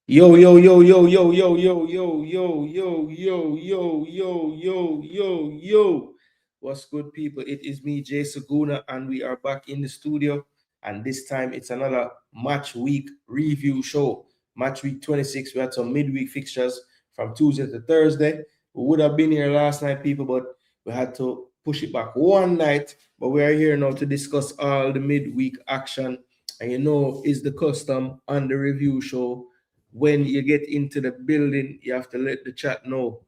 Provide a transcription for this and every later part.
Yo, yo, yo, yo, yo, yo, yo, yo, yo, yo, yo, yo, yo, yo, yo, yo. What's good, people? It is me, Jason Gooner, and we are back in the studio. And this time it's another match week review show. Match week 26. We had some midweek fixtures from Tuesday to Thursday. We would have been here last night, people, but we had to push it back one night. But we are here now to discuss all the midweek action. And it's the custom on the review show. When you get into the building, you have to let the chat know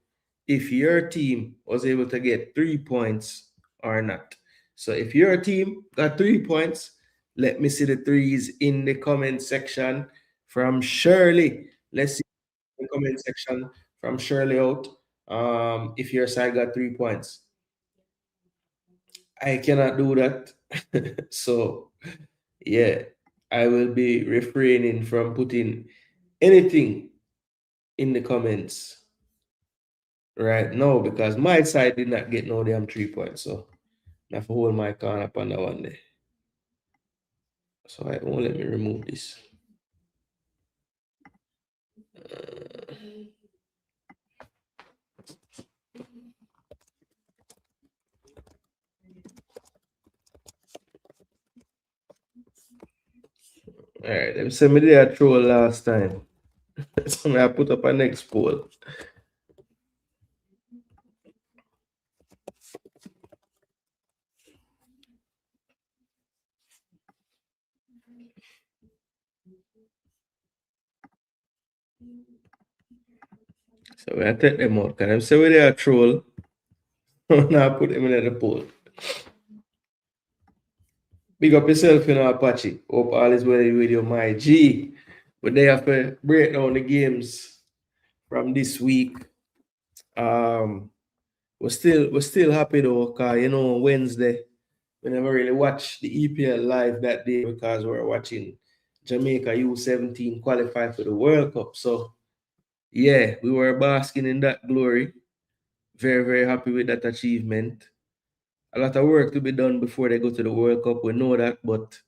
if your team was able to get 3 points or not. So if your team got 3 points, let me see the threes in the comment section from Shirley. Let's see the comment section from Shirley out. If your side got 3 points. I cannot do that. So yeah, I will be refraining from putting anything in the comments right now because my side did not get no damn 3 points. So I have to hold my corner up on that one there. So I won't let me remove this. All right, them send me there troll last time. So I put up a next poll. So I take them out. Can I say where they are troll? Now I put them in the poll. Big up yourself, Apache. Hope all is well with you, my G. But they have to break down the games from this week. We're still happy though, cause Wednesday we never really watched the EPL live that day because we were watching Jamaica U17 qualify for the World Cup. So yeah, we were basking in that glory. Very, very happy with that achievement. A lot of work to be done before they go to the World Cup. We know that, but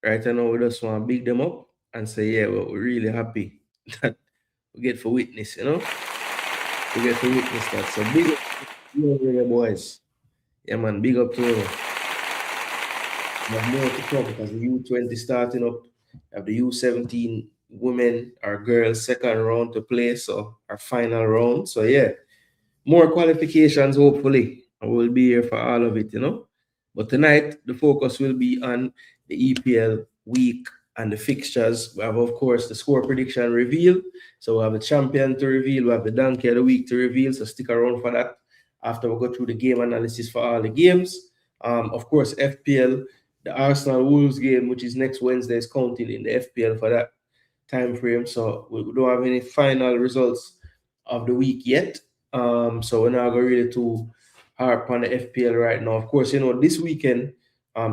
right now we just want to big them up and say, yeah, well, we're really happy that we get for witness. We get to witness that. So big up to you, boys. Yeah, man, big up to you. We have more to come because the U20 starting up. We have the U17 women or girls second round to play, so our final round. So yeah, more qualifications hopefully, and we'll be here for all of it. But tonight the focus will be on the EPL week and the fixtures. We have, of course, the score prediction reveal. So we have the champion to reveal. We have the donkey of the week to reveal. So stick around for that. After we go through the game analysis for all the games. Of course, FPL, the Arsenal Wolves game, which is next Wednesday, is counting in the FPL for that time frame. So we don't have any final results of the week yet. So we're not going really to harp on the FPL right now. Of course, this weekend,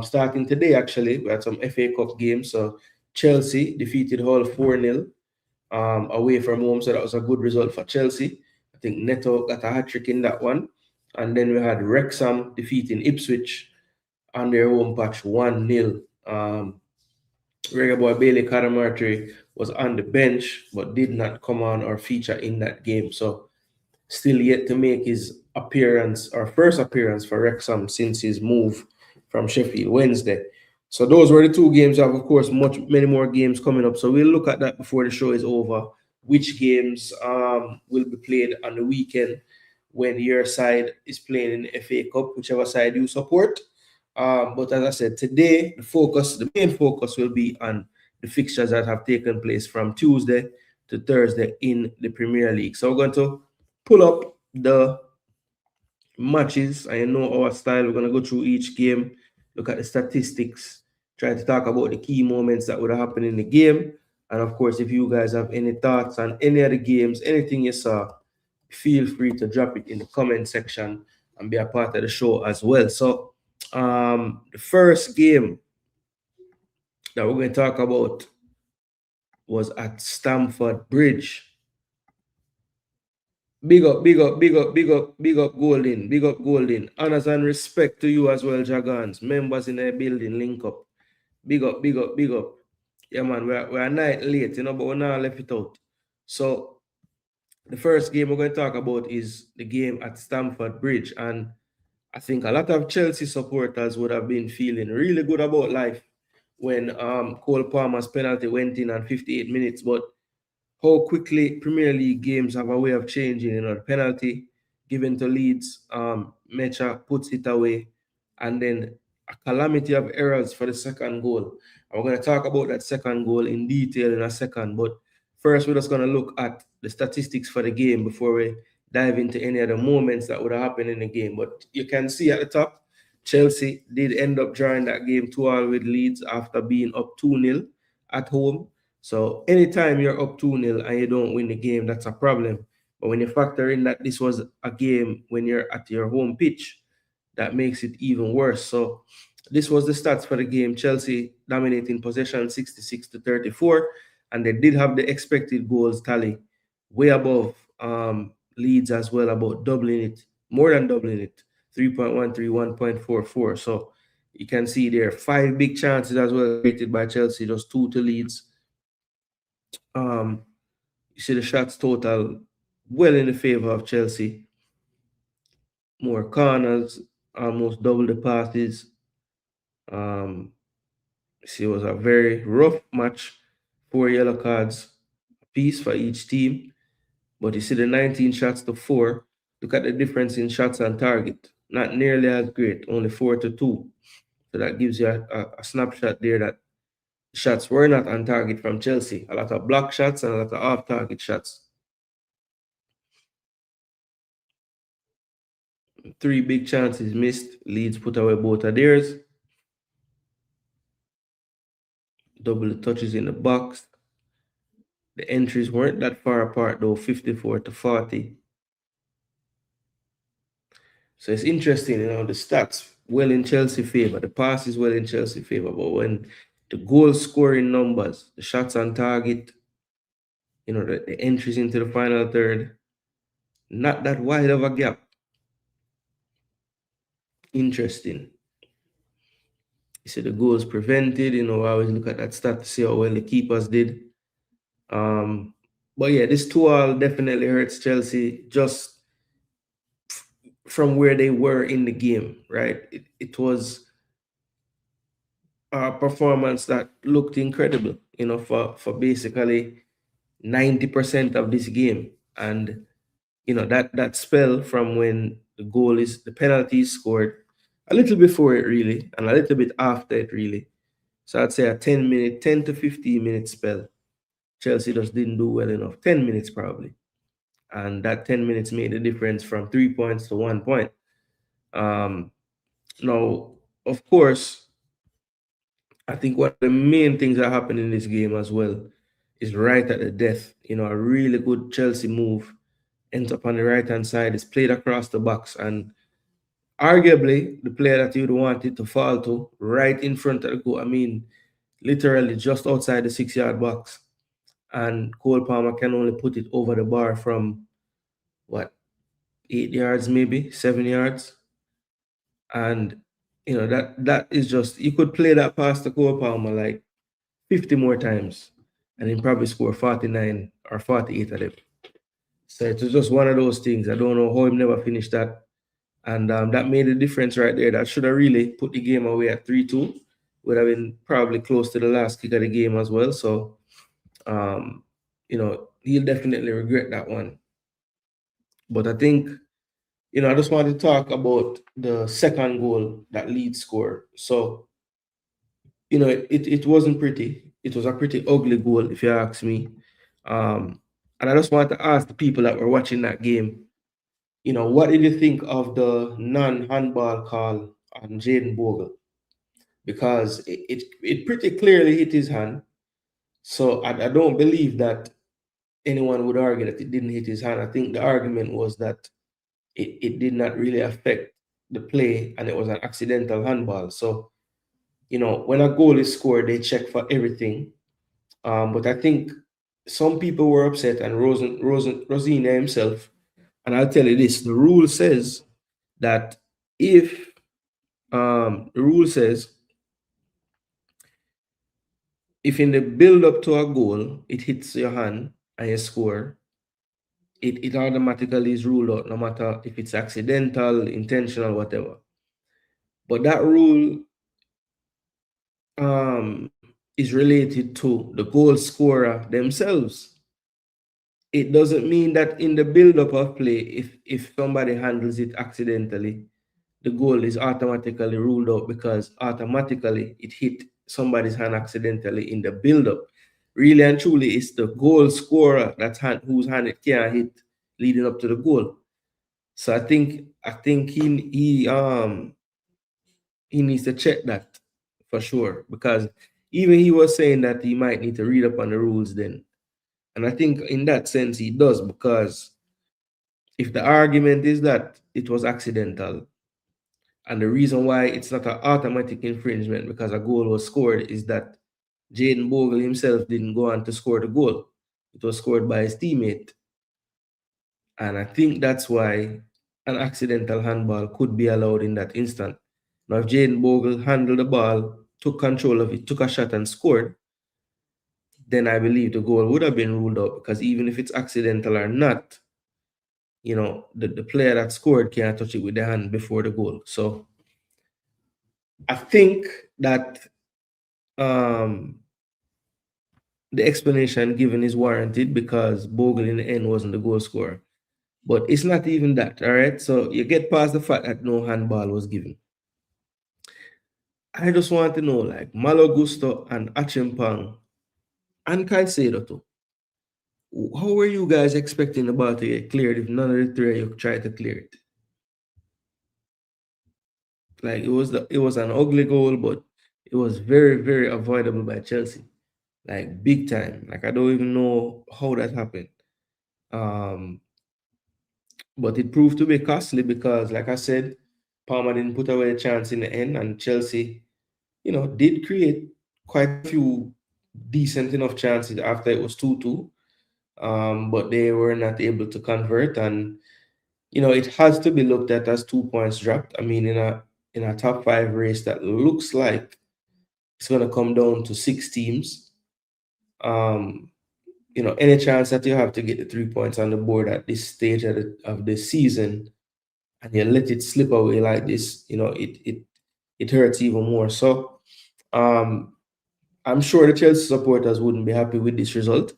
starting today actually, we had some FA Cup games. So Chelsea defeated Hull 4-0 away from home. So that was a good result for Chelsea. I think Neto got a hat-trick in that one. And then we had Wrexham defeating Ipswich on their home patch 1-0. Reggae boy Bailey Cadamartri was on the bench but did not come on or feature in that game. So still yet to make his appearance or first appearance for Wrexham since his move from Sheffield Wednesday. So those were the two games. We have, of course, many more games coming up. So we'll look at that before the show is over. Which games will be played on the weekend when your side is playing in the FA Cup, whichever side you support. But as I said, today the main focus will be on the fixtures that have taken place from Tuesday to Thursday in the Premier League. So we're going to pull up the matches. I know our style. We're going to go through each game, look at the statistics, try to talk about the key moments that would have happened in the game. And of course, if you guys have any thoughts on any of the games, anything you saw, feel free to drop it in the comment section and be a part of the show as well. So the first game that we're going to talk about was at Stamford Bridge. Big up, big up, big up, big up, big up, Golden. Big up, Golden. Honors and respect to you as well, Jagans. Members in the building, link up. Big up, big up, big up. Yeah, man, we're a night late, but we're not left it out. So the first game we're going to talk about is the game at Stamford Bridge. And I think a lot of Chelsea supporters would have been feeling really good about life when Cole Palmer's penalty went in on 58 minutes. But how quickly Premier League games have a way of changing. The penalty given to Leeds, Mecha puts it away, and then a calamity of errors for the second goal. And we're going to talk about that second goal in detail in a second, but first we're just going to look at the statistics for the game before we dive into any of the moments that would have happened in the game. But you can see at the top, Chelsea did end up drawing that game 2-2 with Leeds after being up 2-0 at home. So anytime you're up 2-0 and you don't win the game, that's a problem. But when you factor in that this was a game when you're at your home pitch, that makes it even worse. So this was the stats for the game. Chelsea dominating possession 66-34, and they did have the expected goals tally way above Leeds as well, about doubling it, more than doubling it, 3.13, 1.44. So you can see there 5 big chances as well created by Chelsea, just 2 to Leeds. You see the shots total well in the favor of Chelsea. More corners, almost double the passes. See, it was a very rough match. 4 yellow cards apiece for each team. But you see the 19 shots to 4. Look at the difference in shots on target. Not nearly as great, only 4-2. So that gives you a snapshot there that shots were not on target from Chelsea. A lot of block shots and a lot of off-target shots. 3 big chances missed. Leeds put away both of theirs. Double the touches in the box. The entries weren't that far apart though, 54-40. So it's interesting, the stats well in Chelsea favor, the pass is well in Chelsea favor, but when the goal scoring numbers, the shots on target, the entries into the final third, not that wide of a gap. Interesting. You see the goals prevented, I always look at that stat to see how well the keepers did. But yeah, this 2-2 definitely hurts Chelsea just from where they were in the game, right? It was a performance that looked incredible, for basically 90% of this game. And, that spell from when the penalty is scored, a little before it really, and a little bit after it really. So I'd say a 10 to 15 minute spell. Chelsea just didn't do well enough. 10 minutes probably. And that 10 minutes made the difference from 3 points to 1 point. Now, of course, I think one of the main things that happened in this game as well is right at the death. A really good Chelsea move ends up on the right-hand side. It's played across the box, and arguably the player that you'd want it to fall to right in front of the goal. I mean, literally just outside the 6-yard box. And Cole Palmer can only put it over the bar from, 8 yards, maybe 7 yards. And, that is just, you could play that past the Cole Palmer like 50 more times and then probably score 49 or 48 of them. So it was just one of those things. I don't know how he never finished that. And that made a difference right there. That should have really put the game away at 3-2. Would have been probably close to the last kick of the game as well. So, he'll definitely regret that one. But I think, I just want to talk about the second goal that Leeds scored. So, it wasn't pretty. It was a pretty ugly goal, if you ask me. And I just want to ask the people that were watching that game, what did you think of the non-handball call on Jaden Bogle? Because it pretty clearly hit his hand. So I don't believe that anyone would argue that it didn't hit his hand. I think the argument was that it did not really affect the play and it was an accidental handball. So, when a goal is scored, they check for everything. But I think some people were upset, and Rosina himself. And I'll tell you this: the rule says that if if in the build up to a goal it hits your hand and you score, it automatically is ruled out, no matter if it's accidental, intentional, whatever. But that rule is related to the goal scorer themselves. It doesn't mean that in the build-up of play, if somebody handles it accidentally, the goal is automatically ruled out because automatically it hit somebody's hand accidentally in the build-up. Really and truly, it's the goal scorer whose hand it can't hit leading up to the goal. So I think he needs to check that for sure, because even he was saying that he might need to read up on the rules then. And I think in that sense he does, because if the argument is that it was accidental and the reason why it's not an automatic infringement because a goal was scored is that Jaden Bogle himself didn't go on to score the goal. It was scored by his teammate. And I think that's why an accidental handball could be allowed in that instant. Now, if Jaden Bogle handled the ball, took control of it, took a shot and scored, then I believe the goal would have been ruled out, because even if it's accidental or not, the player that scored can't touch it with their hand before the goal. So I think that the explanation given is warranted because Bogle in the end wasn't the goal scorer. But it's not even that, all right? So you get past the fact that no handball was given. I just want to know, like, Malo Gusto and Achimpang and Caicedo too. How were you guys expecting the ball to get cleared if none of the three of you tried to clear it? Like, it was an ugly goal, but it was very, very avoidable by Chelsea. Like, big time. Like, I don't even know how that happened. But it proved to be costly because, like I said, Palmer didn't put away a chance in the end, and Chelsea, did create quite a few decent enough chances after it was 2-2. But they were not able to convert, and it has to be looked at as 2 points dropped. I mean, in a top 5 race that looks like it's going to come down to 6 teams. Any chance that you have to get the 3 points on the board at this stage of the season, and you let it slip away like this, it hurts even more. So I'm sure the Chelsea supporters wouldn't be happy with this result.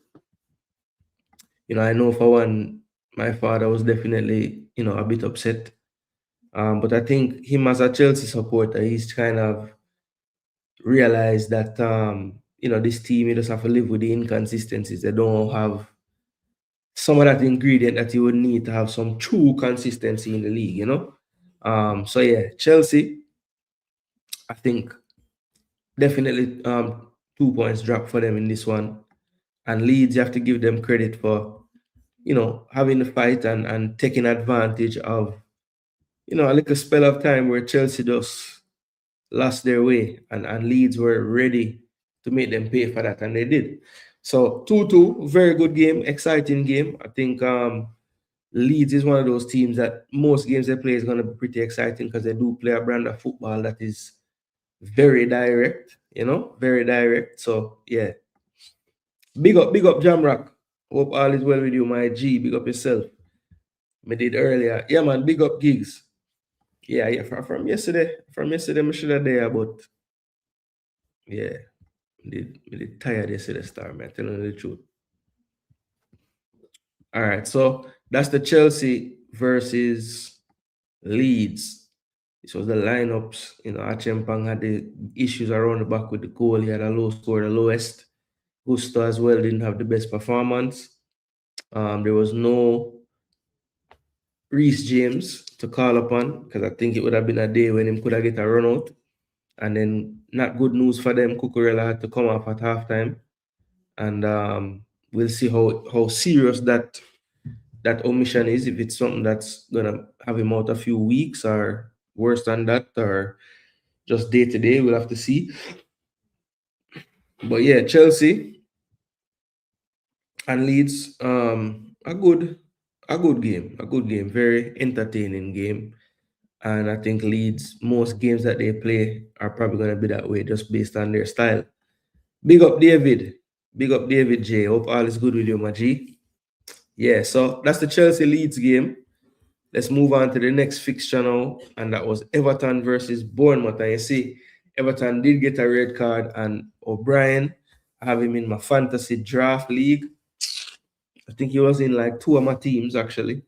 I know for one, my father was definitely, a bit upset. But I think him as a Chelsea supporter, he's kind of realized that, this team, you just have to live with the inconsistencies. They don't have some of that ingredient that you would need to have some true consistency in the league, So yeah, Chelsea, I think definitely 2 points drop for them in this one. And Leeds, you have to give them credit for, having the fight and taking advantage of, a little spell of time where Chelsea just lost their way, and Leeds were ready to make them pay for that, and they did. So 2-2, very good game, exciting game. I think Leeds is one of those teams that most games they play is going to be pretty exciting because they do play a brand of football that is very direct, very direct. So yeah, big up Jamrock. Hope all is well with you, my G. Big up yourself. I did earlier. Yeah, man, big up Gigs. Yeah, from yesterday. From yesterday, I should have there, but yeah, I did tired yesterday, star, man. Telling you the truth. All right, so that's the Chelsea versus Leeds. This was the lineups. Achempang had the issues around the back with the goal. He had a low score, the lowest. Gusto as well didn't have the best performance. There was no Reece James to call upon, because I think it would have been a day when him could have get a run out. And then not good news for them. Cucurella had to come off at halftime. And we'll see how serious that omission is, if it's something that's gonna have him out a few weeks or worse than that, or just day to day. We'll have to see. But yeah, Chelsea and Leeds, a good game, very entertaining game. And I think Leeds, most games that they play are probably going to be that way just based on their style. Big up David. Big up David J. Hope all is good with you, my G. Yeah, so that's the Chelsea Leeds game. Let's move on to the next fixture now, and that was Everton versus Bournemouth. And you see, Everton did get a red card, and O'Brien, I have him in my fantasy draft league. I think he was in like two of my teams actually.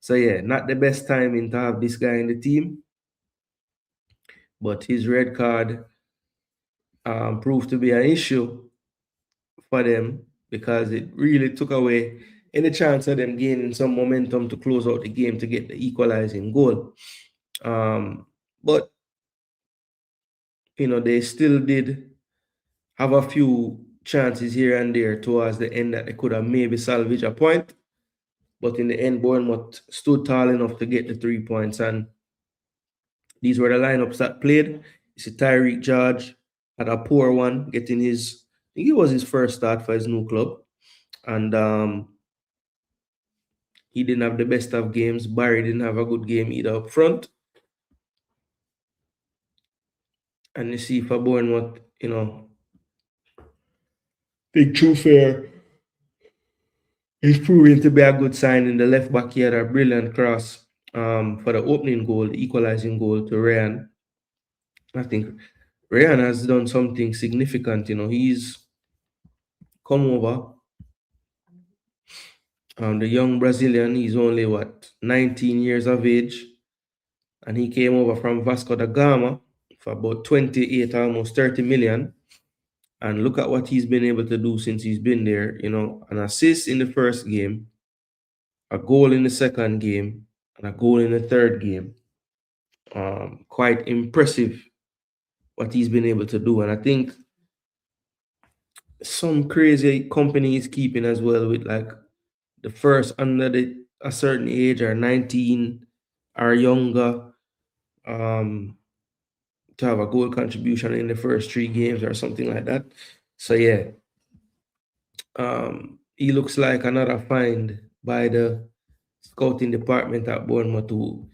So yeah, not the best timing to have this guy in the team, but his red card proved to be an issue for them because it really took away any chance of them gaining some momentum to close out the game to get the equalizing goal. But they still did have a few chances here and there towards the end that they could have maybe salvaged a point. But in the end, Bournemouth stood tall enough to get the 3 points. And these were the lineups that played. You see Tyreek George had a poor one, getting I think it was his first start for his new club. And he didn't have the best of games. Barry didn't have a good game either up front. And you see for Bournemouth, Big True Fair is proving to be a good sign. In the left back, he had a brilliant cross for the opening goal, the equalizing goal to Ryan. I think Ryan has done something significant. He's come over. The young Brazilian, he's only 19 years of age, and he came over from Vasco da Gama for about 28, almost 30 million. And look at what he's been able to do since he's been there. An assist in the first game, a goal in the second game, and a goal in the third game. Quite impressive what he's been able to do. And I think some crazy companies keeping as well with like the first under a certain age or 19 or younger to have a goal contribution in the first 3 games or something like that. So yeah, he looks like another find by the scouting department at Bournemouth who,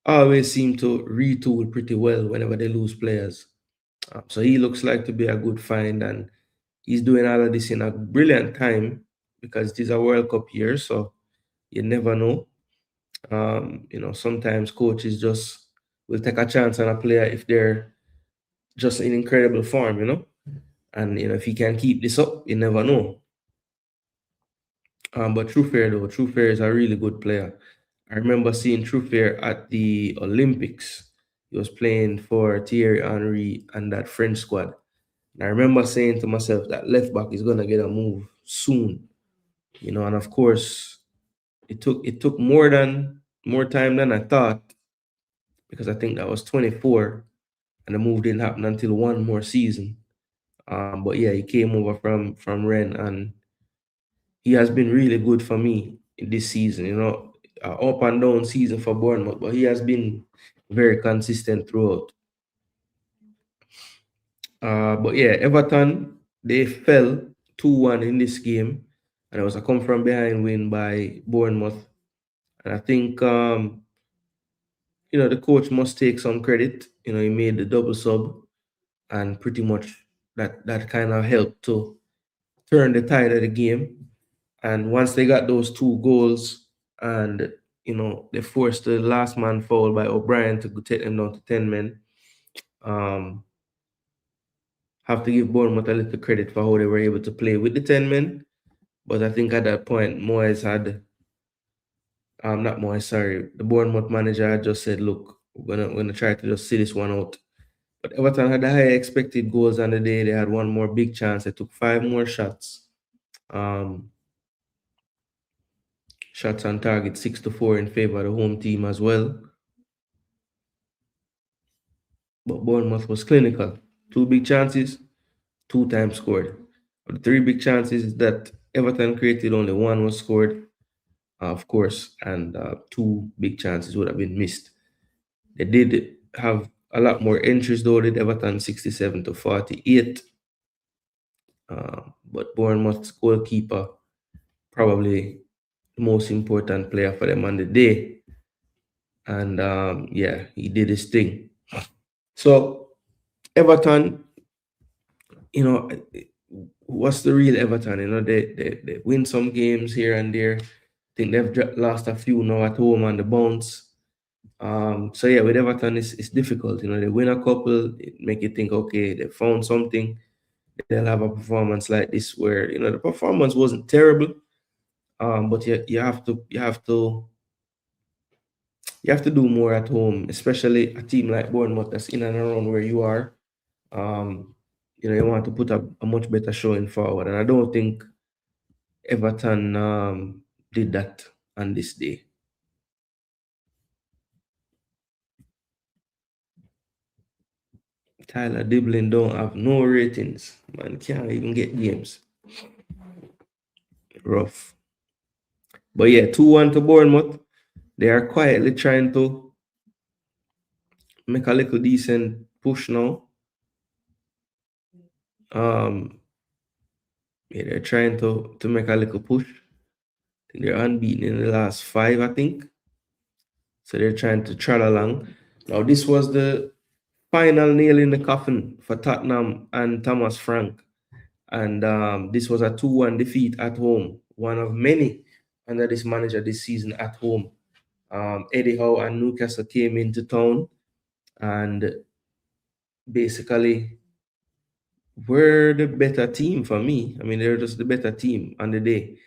always seem to retool pretty well whenever they lose players. So he looks like to be a good find, and he's doing all of this in a brilliant time because it is a World Cup year, so you never know. Sometimes coaches just will take a chance on a player if they're just in incredible form, and if he can keep this up, you never know. But True Fair is a really good player. I remember seeing True Fair at the Olympics. He was playing for Thierry Henry and that French squad. And I remember saying to myself that left back is gonna get a move soon, and of course it took more time than I thought, because I think that was 24 and the move didn't happen until one more season. But yeah, he came over from Rennes, and he has been really good for me in this season. Up and down season for Bournemouth, but he has been very consistent throughout. But yeah, Everton, they fell 2-1 in this game, and it was a come from behind win by Bournemouth. And I think the coach must take some credit. He made the double sub, and pretty much that kind of helped to turn the tide of the game. And once they got those 2 goals, and they forced the last man foul by O'Brien to take them down to 10 men. Have to give Bournemouth a little credit for how they were able to play with the 10 men. But I think at that point, Moyes had, not Moyes, sorry, the Bournemouth manager had just said, look, we're gonna try to just see this one out. But Everton had the higher expected goals on the day. They had one more big chance. They took 5 more shots. Shots on target 6-4 in favor of the home team as well. But Bournemouth was clinical. 2 big chances, 2 times scored. Of the 3 big chances that Everton created, only 1 was scored, of course, and 2 big chances would have been missed. They did have a lot more entries though, did Everton 67-48. But Bournemouth's goalkeeper, probably the most important player for them on the day. And yeah, he did his thing. So Everton, you know, what's the real Everton? You know, they win some games here and there. I think they've lost a few now at home on the bounce. So yeah, with Everton, it's difficult. You know, they win a couple, it make you think, okay, they found something. They'll have a performance like this where you know the performance wasn't terrible. But you have to do more at home, especially a team like Bournemouth that's in and around where you are. Um, you want to put a much better showing forward, and I don't think Everton did that on this day. Tyler Diblin don't have no ratings. Man can't even get games. Rough. But yeah, 2-1 to Bournemouth. They are quietly trying to make a little decent push now. Um, yeah, they're trying to make a little push. They're unbeaten in the last 5, I think. So they're trying to trot along. Now, this was the final nail in the coffin for Tottenham and Thomas Frank. And this was a 2-1 defeat at home, one of many under this manager this season at home. Eddie Howe and Newcastle came into town and basically were the better team for me. I mean, they're just the better team on the day.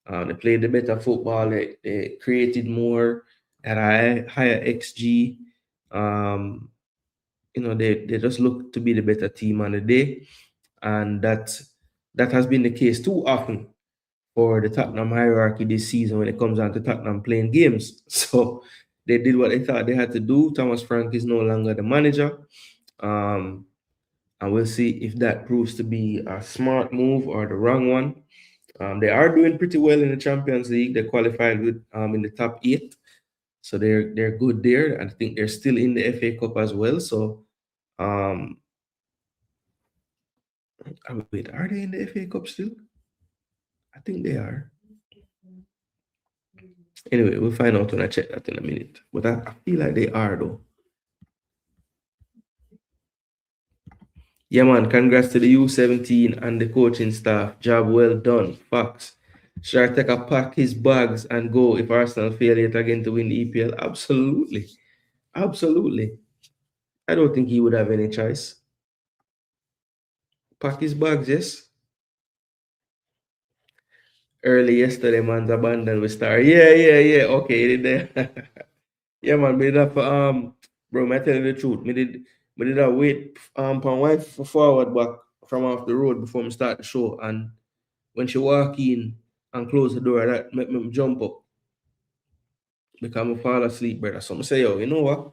They played the better football. They created more at a higher XG. Um, they just look to be the better team on the day, and that has been the case too often for the Tottenham hierarchy this season when it comes down to Tottenham playing games. So they did what they thought they had to do. Thomas Frank is no longer the manager. And we'll see if that proves to be a smart move or the wrong one. They are doing pretty well in the Champions League. They qualified with in the top 8, so they're good there. I think they're still in the FA Cup as well. So, wait, are they in the FA Cup still? I think they are. Anyway, we'll find out when I check that in a minute. But I feel like they are though. Yeah, man. Congrats to the U17 and the coaching staff. Job well done. Facts. Should I take a pack his bags and go if Arsenal fail yet again to win the EPL? Absolutely. Absolutely. I don't think he would have any choice. Pack his bags, yes. Early yesterday, man's abandoned with Star. Yeah. Okay, he did there. Yeah, man, me did that for bro, I tell you the truth. Me did that wait for wife for forward back from off the road before me start the show. And when she walk in and close the door, that make me jump up because I fall asleep, brother. So I say, yo, you know what?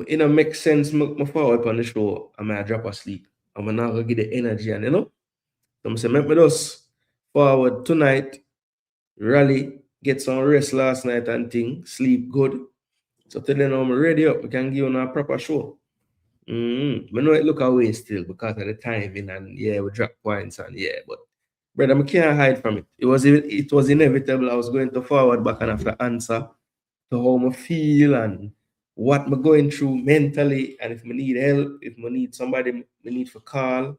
It don't make sense me forward on the show and I drop asleep. I'm not gonna get the energy and So I say, make me just forward tonight, rally, get some rest last night and thing, sleep good. So today now I'm ready up. We can give you a proper show. I know it look away still because of the timing and yeah, we drop points and yeah, but brother, I can't hide from it. It was inevitable. I was going to forward back and have to answer to how I feel and what I'm going through mentally, and if I need help, if I need somebody, I need to call.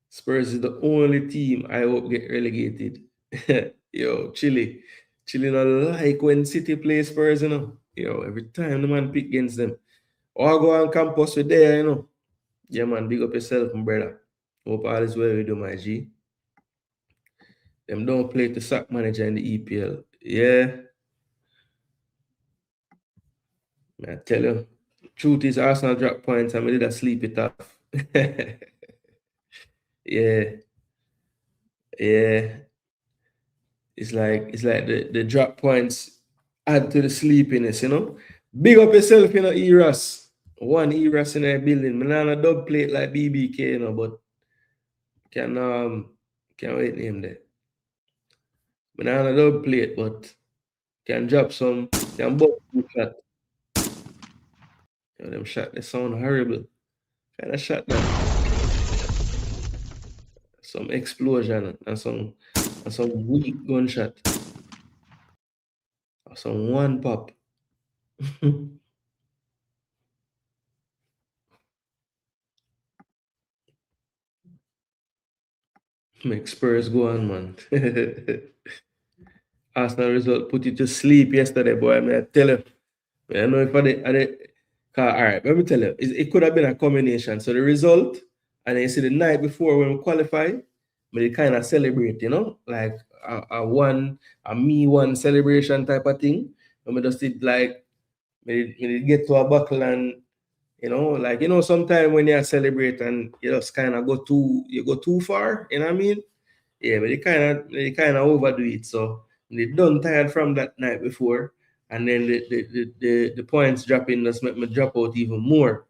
Spurs is the only team I hope get relegated. Yo, Chile not like when City play Spurs. Yo, every time the man pick against them. Or I go on campus with there. Yeah, man, big up yourself, my brother. Hope all is well with you, my G. Them don't play to sack manager in the EPL. Yeah, I tell you. Truth is Arsenal drop points and we did a sleep it off. Yeah, yeah. It's like the drop points add to the sleepiness. Big up yourself, Eras. One Eras in a building. Me not a dub plate like BBK, but can wait name there. Me not a dub plate, but can drop some, can bust some shot. Them shot they sound horrible. Kind of shot that. Some explosion and some weak gunshot. Or some one pop. Make Spurs go on, man. Arsenal result put you to sleep yesterday, boy. I mean, I tell you. I know if I did, all right, let me tell you, it could have been a combination. So the result, and then you see the night before when we qualified, but they kind of celebrate, like a me one celebration type of thing. And we just did like, we get to a buckle and, like, sometimes when you celebrate and you just kind of go too far, you know what I mean? Yeah, but they kind of overdo it. So they done tired from that night before, and then the points dropping just make me drop out even more.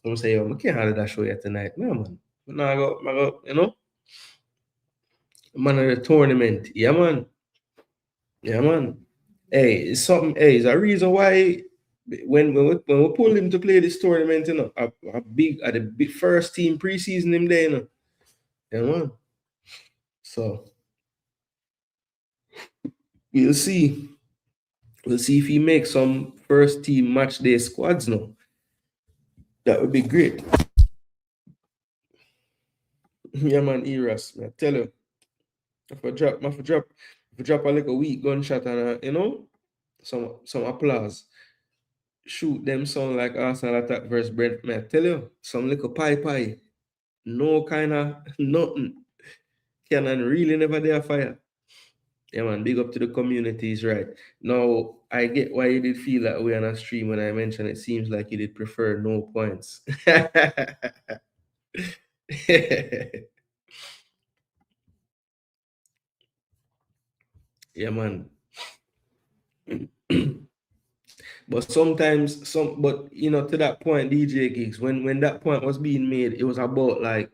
I'm say, yo, I can't have that show yet tonight. No man. Now I go, man of the tournament. Yeah, man. Yeah, man. Hey, it's something. Hey, it's a reason why when we pull him to play this tournament, at the big first team preseason him there, Yeah, man. So we'll see. We'll see if he makes some first team match day squads now. That would be great. Yeah, man, Eras. I tell you, if I drop a little weak gunshot and some applause, shoot them sound like Arsenal attack versus Brent. I tell you, some little pie, no kind of nothing. Can really never dare fire. Yeah, man, big up to the communities, right? Now, I get why you did feel that way on a stream when I mentioned it seems like you did prefer no points. Yeah, man. But sometimes, but to that point, DJ Gigs, when that point was being made, it was about like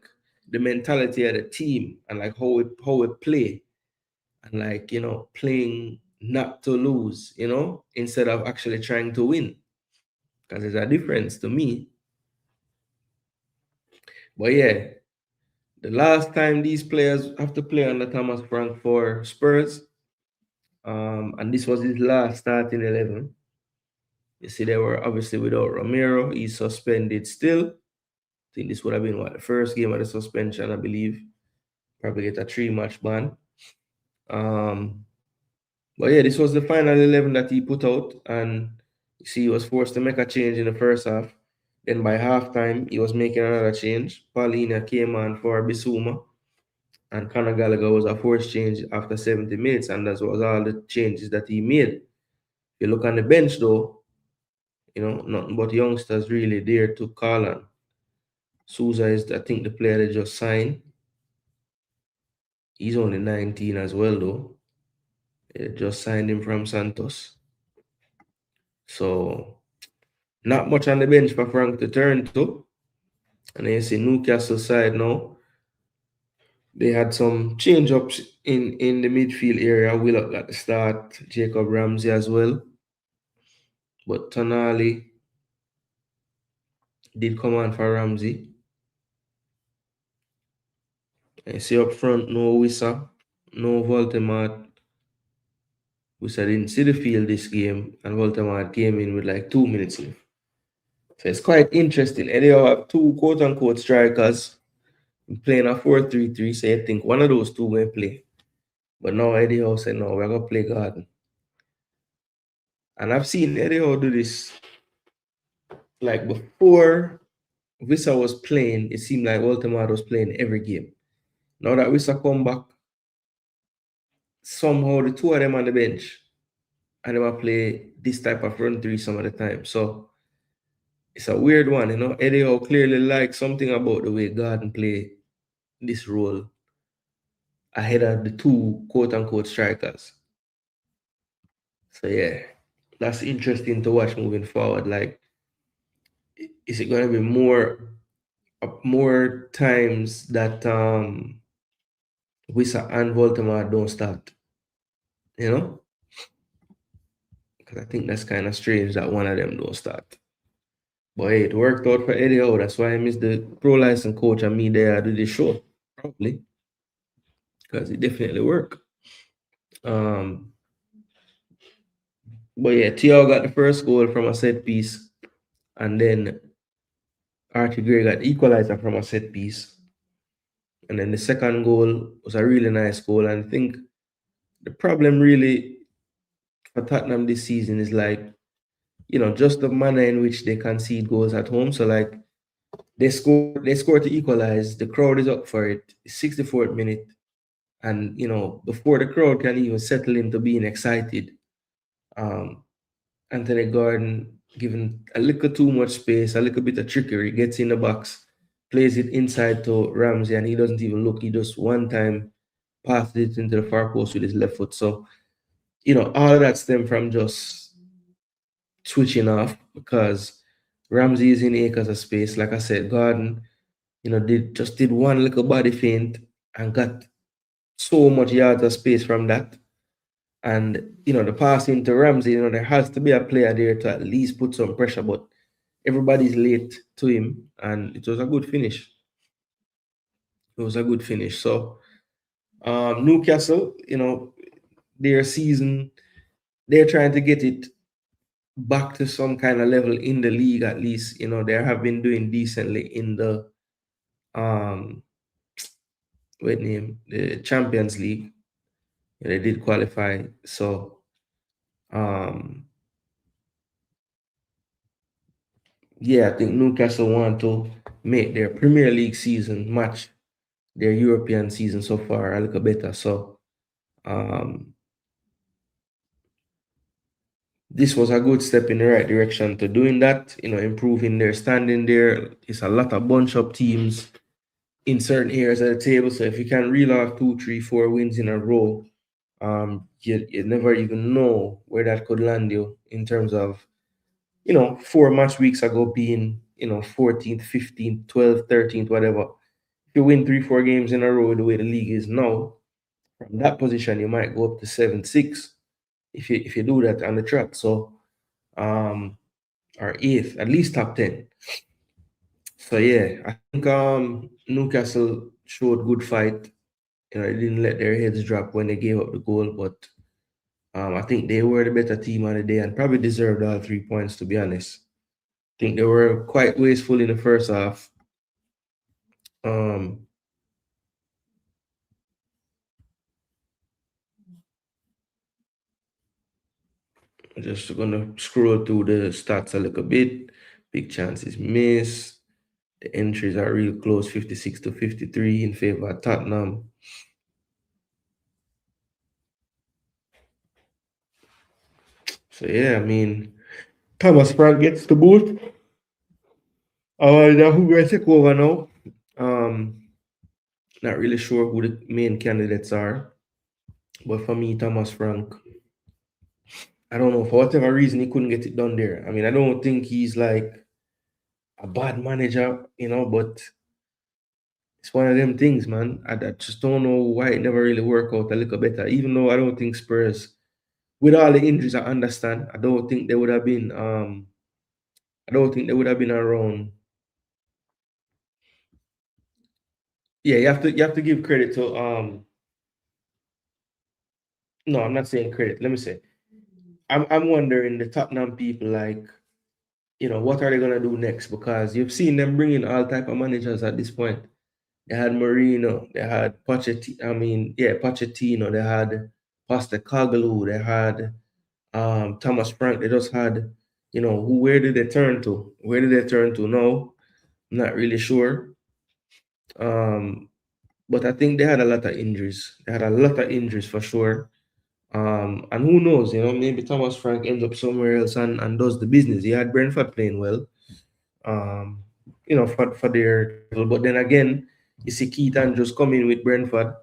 the mentality of the team and like how we play and like playing not to lose, instead of actually trying to win. Because there's a difference to me. But yeah, the last time these players have to play under Thomas Frank for Spurs, and this was his last starting 11. You see, they were obviously without Romero. He's suspended still. I think this would have been the first game of the suspension, I believe. Probably get a 3-match ban. But yeah, this was the final 11 that he put out, and you see, he was forced to make a change in the first half. Then by halftime, he was making another change. Paulina came on for Bissouma, and Conor Gallagher was a forced change after 70 minutes, and that was all the changes that he made. If you look on the bench, though, nothing but youngsters really there to call on. Souza is, I think, the player they just signed. He's only 19 as well, though. They just signed him from Santos. So, not much on the bench for Frank to turn to. And then you see Newcastle side now. They had some change-ups in the midfield area. Willock got the start. Jacob Ramsey as well. But Tonali did come on for Ramsey. And you see up front, no Wissa, no Voldemort. Wissa didn't see the field this game. And Voldemort came in with like 2 minutes left. So it's quite interesting. And they have two quote-unquote strikers playing a 4-3-3. So you think one of those two will play. But now Eddie Howe said, no, we're going to play Garden. And I've seen Eddie Howe do this. Like before Wissa was playing, it seemed like Voldemort was playing every game. Now that Wissa come back, somehow the two of them on the bench, and they will play this type of front three some of the time. So it's a weird one, Eddie Howe clearly likes something about the way Garden play this role ahead of the two quote-unquote strikers. So yeah, that's interesting to watch moving forward. Like, is it going to be more times that Wissa and Voldemort don't start? Because I think that's kind of strange that one of them don't start. But hey, it worked out for Eddie Howe. That's why I miss the pro license coach and me there to do the show. Probably. Because it definitely worked. But yeah, Thiago got the first goal from a set piece. And then Archie Gray got the equalizer from a set piece. And then the second goal was a really nice goal. And I think the problem really for Tottenham this season is like, just the manner in which they concede goals at home. So like they score to equalize, the crowd is up for it, 64th minute. And before the crowd can even settle into being excited, um, Anthony Gordon given a little too much space, a little bit of trickery, gets in the box, plays it inside to Ramsey, and he doesn't even look. He just one time passed it into the far post with his left foot. So, all of that stemmed from just switching off because Ramsey is in acres of space. Like I said, Gordon, did one little body feint and got so much yards of space from that. And the passing to Ramsey, there has to be a player there to at least put some pressure, but everybody's late to him, and it was a good finish. It was a good finish. So Newcastle, their season, they're trying to get it back to some kind of level in the league at least. They have been doing decently in the um the Champions League. They did qualify. So um yeah, I think Newcastle want to make their Premier League season match their European season so far a little better. So um, this was a good step in the right direction to doing that, improving their standing there. It's a lot of bunch up teams in certain areas of the table. So if you can reel off 2, 3, 4 wins in a row, you never even know where that could land you in terms of, 4 match weeks ago being, 14th, 15th, 12th, 13th, whatever. If you win 3, 4 games in a row the way the league is now, from that position you might go up to 7, 6 if you do that on the track. So or eighth, at least top 10. So yeah, I think Newcastle showed good fight. They didn't let their heads drop when they gave up the goal, but I think they were the better team on the day and probably deserved all 3 points, to be honest. I think they were quite wasteful in the first half. Um, just gonna scroll through the stats a little bit. Big chances missed. The entries are real close, 56 to 53 in favor of Tottenham. So yeah, I mean, Thomas Frank gets the boot. Now who gonna take over now? Not really sure who the main candidates are, but for me, Thomas Frank. I don't know, for whatever reason he couldn't get it done there. I mean, I don't think he's like a bad manager, but it's one of them things, man. I just don't know why it never really worked out a little better. Even though I don't think Spurs, with all the injuries, I understand. I don't think they would have been. I don't think they would have been around. Yeah, you have to give credit to. No, I'm not saying credit. Let me say, I'm wondering the Tottenham people, like, what are they gonna do next? Because you've seen them bring in all type of managers at this point. They had Marino, they had Pochettino. I mean, yeah, Pochettino. They had Postecoglou. They had Thomas Frank. They just had, where did they turn to? Where did they turn to now? I'm not really sure. Um, but I think they had a lot of injuries. They had a lot of injuries for sure. And who knows, maybe Thomas Frank ends up somewhere else and does the business. He had Brentford playing well, um, for their, but then again, you see Keaton just come in with Brentford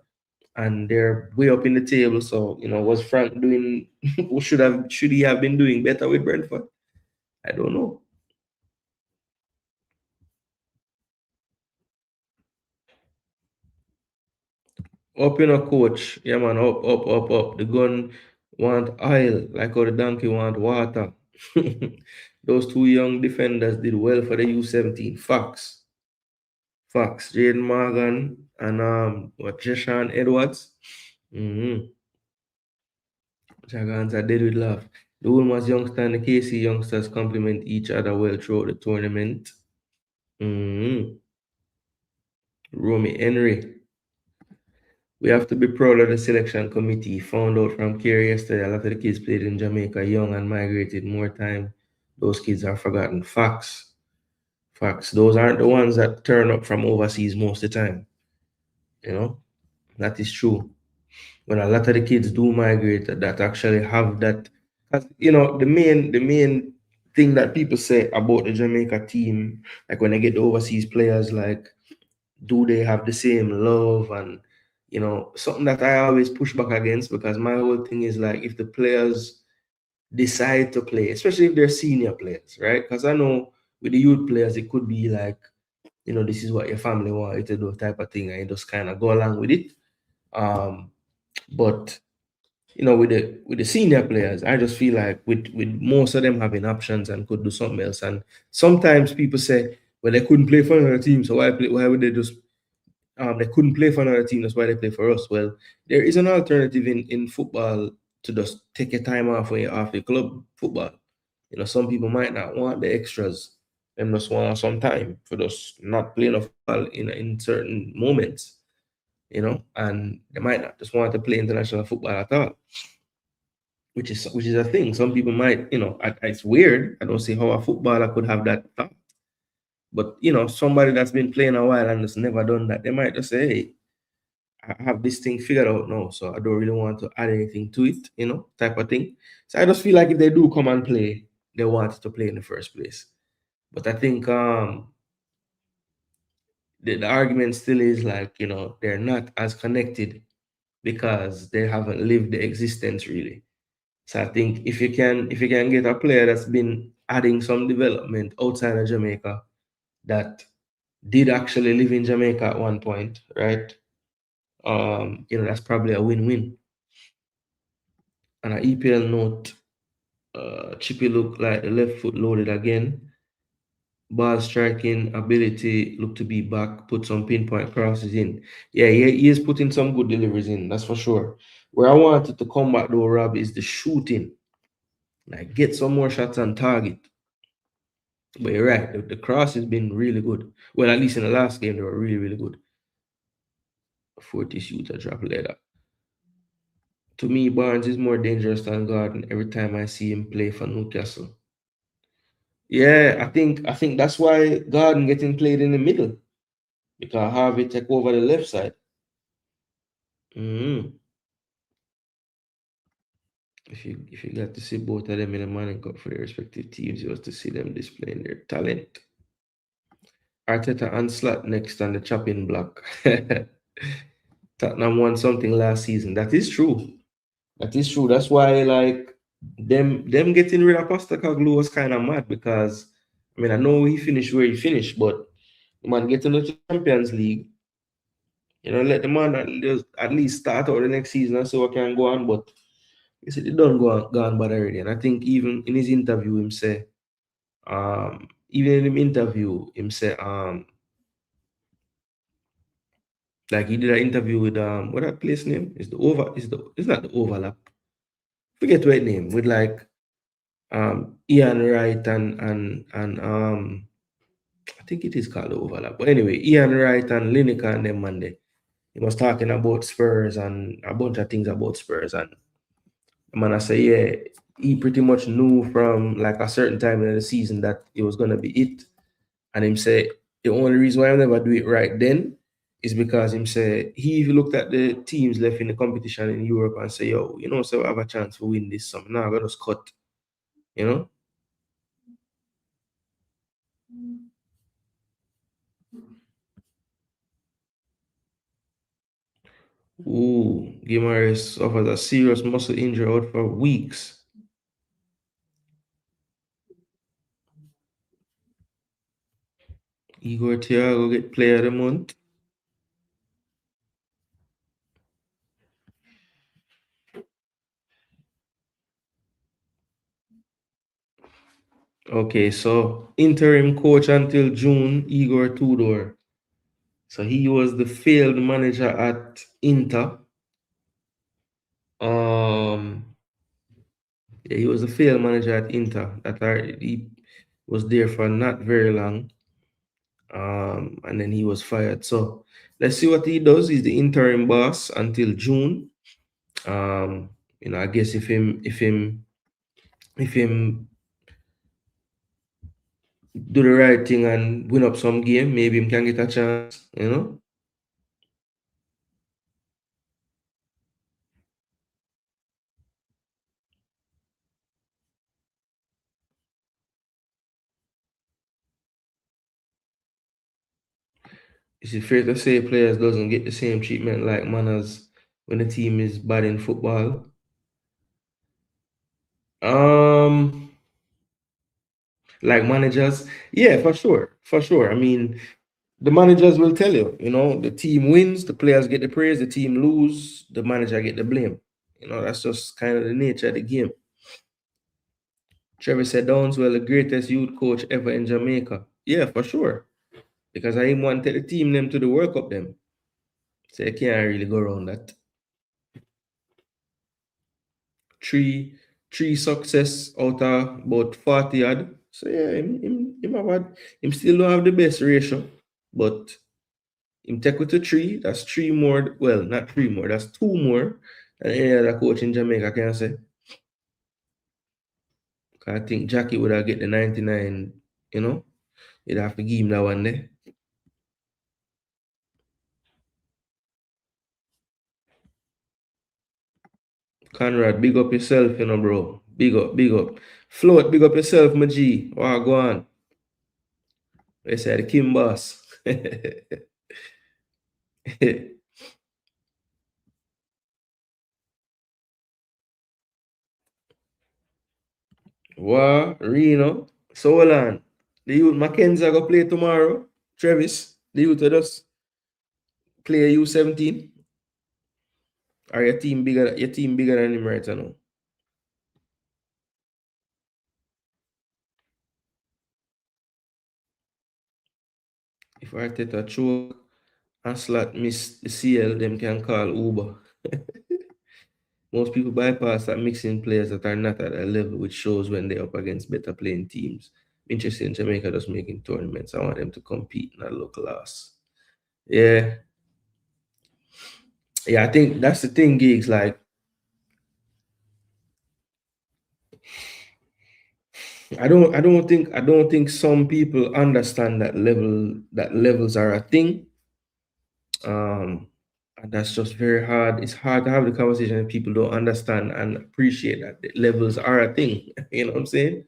and they're way up in the table. So, was Frank doing, should he have been doing better with Brentford? I don't know. Up in a coach, yeah man, up, up, up, up. The gun want oil, like how the donkey want water. Those two young defenders did well for the U17. Facts. Facts. Jaden Morgan and Jeshan Edwards. Mm-hmm. Jagans are dead with laugh. The Wolmer's youngster and the KC youngsters complement each other well throughout the tournament. Mm-hmm. Romy Henry. We have to be proud of the selection committee. Found out from Care yesterday, a lot of the kids played in Jamaica young and migrated more time. Those kids are forgotten. Facts. Facts. Those aren't the ones that turn up from overseas most of the time. You know, that is true. When a lot of the kids do migrate that actually have that, 'cause, the main thing that people say about the Jamaica team, like when they get the overseas players, like do they have the same love, and something that I always push back against, because my whole thing is like, if the players decide to play, especially if they're senior players, right? Because I know with the youth players it could be like, this is what your family want you to do type of thing, and you just kind of go along with it. But with the senior players, I just feel like with most of them having options and could do something else. And sometimes people say, well, they couldn't play for another team, so why would they just they couldn't play for another team, that's why they play for us. Well, there is an alternative in football to just take a time off when you're off the club football. Some people might not want the extras. Them just want some time for just not playing a football in certain moments, and they might not just want to play international football at all, which is a thing. Some people might, it's weird. I don't see how a footballer could have that thought. But somebody that's been playing a while and has never done that, they might just say, hey, I have this thing figured out now, so I don't really want to add anything to it, type of thing. So I just feel like if they do come and play, they want to play in the first place. But I think the argument still is like, they're not as connected because they haven't lived the existence really. So I think if you can get a player that's been adding some development outside of Jamaica, that did actually live in Jamaica at one point, right? That's probably a win-win. On an EPL note, Chippy looked like the left foot loaded again. Ball striking ability looked to be back. Put some pinpoint crosses in. Yeah, he is putting some good deliveries in. That's for sure. Where I wanted to come back though, Rob, is the shooting. Like get some more shots on target. But you're right. The cross has been really good. Well, at least in the last game, they were really, really good. 40 shooter drop leather. To me, Barnes is more dangerous than Gordon every time I see him play for Newcastle. Yeah, I think that's why Gordon getting played in the middle, because Harvey take over the left side. Mm-hmm. If you got to see both of them in the Manning Cup for their respective teams, you was to see them displaying their talent. Arteta and Slot next on the chopping block. Tottenham won something last season. That is true. That is true. That's why, like, them getting rid of Postecoglou was kind of mad, because I know he finished where he finished, but the man getting to the Champions League, let the man at least start out the next season and see what can go on. But he said he done gone bad already. And I think even in his interview, him say, like he did an interview with what that place name is, it's not the Overlap. Forget what name, with like Ian Wright and I think it is called the Overlap. But anyway, Ian Wright and Lineker and them Monday. He was talking about Spurs and a bunch of things about Spurs, and the man I say, yeah, he pretty much knew from like a certain time in the season that it was gonna be it. And him say the only reason why I never do it right then is because him say he looked at the teams left in the competition in Europe and say, yo, so I have a chance to win this summer. Now I gotta just cut, you know. Ooh, Gimares suffers a serious muscle injury out for weeks. Igor Thiago get player of the month. Okay, so interim coach until June, Igor Tudor. So he was the failed manager at Inter. Yeah, he was a failed manager at Inter. He was there for not very long. and then he was fired. So let's see what he does. He's the interim boss until June. I guess if him do the right thing and win up some game, maybe him can get a chance. Is it fair to say players doesn't get the same treatment like manners when the team is bad in football? Um, like managers, yeah, for sure, for sure. I mean, the managers will tell you, the team wins, the players get the praise, the team lose, the manager get the blame. That's just kind of the nature of the game. Trevor said Downswell, the greatest youth coach ever in Jamaica. Yeah, for sure. Because I even want to take the team them to the World Cup them. So you can't really go around that. Three success out of about 40 odd. So yeah, him still don't have the best ratio, but him take with the three. That's three more. Well, not three more. That's two more than any other coach in Jamaica can say. I think Jackie would have get the 99. You'd have to give him that one there. Conrad, big up yourself, bro. Big up, big up. Float, big up yourself, my G. Wow, go on. They said the Kim boss. Wow, Reno. So hold on. The youth Mackenzie go play tomorrow. Travis, the youth will just play U17. Or your team bigger than him right now? If Arteta choke and slot miss the CL, them can call Uber. Most people bypass that mixing players that are not at a level, which shows when they're up against better playing teams. Interested in Jamaica just making tournaments. I want them to compete, not look loss. Yeah. Yeah, I think that's the thing, gigs. Like, I don't think some people understand that levels are a thing. And that's just very hard. It's hard to have the conversation if people don't understand and appreciate that the levels are a thing. You know what I'm saying?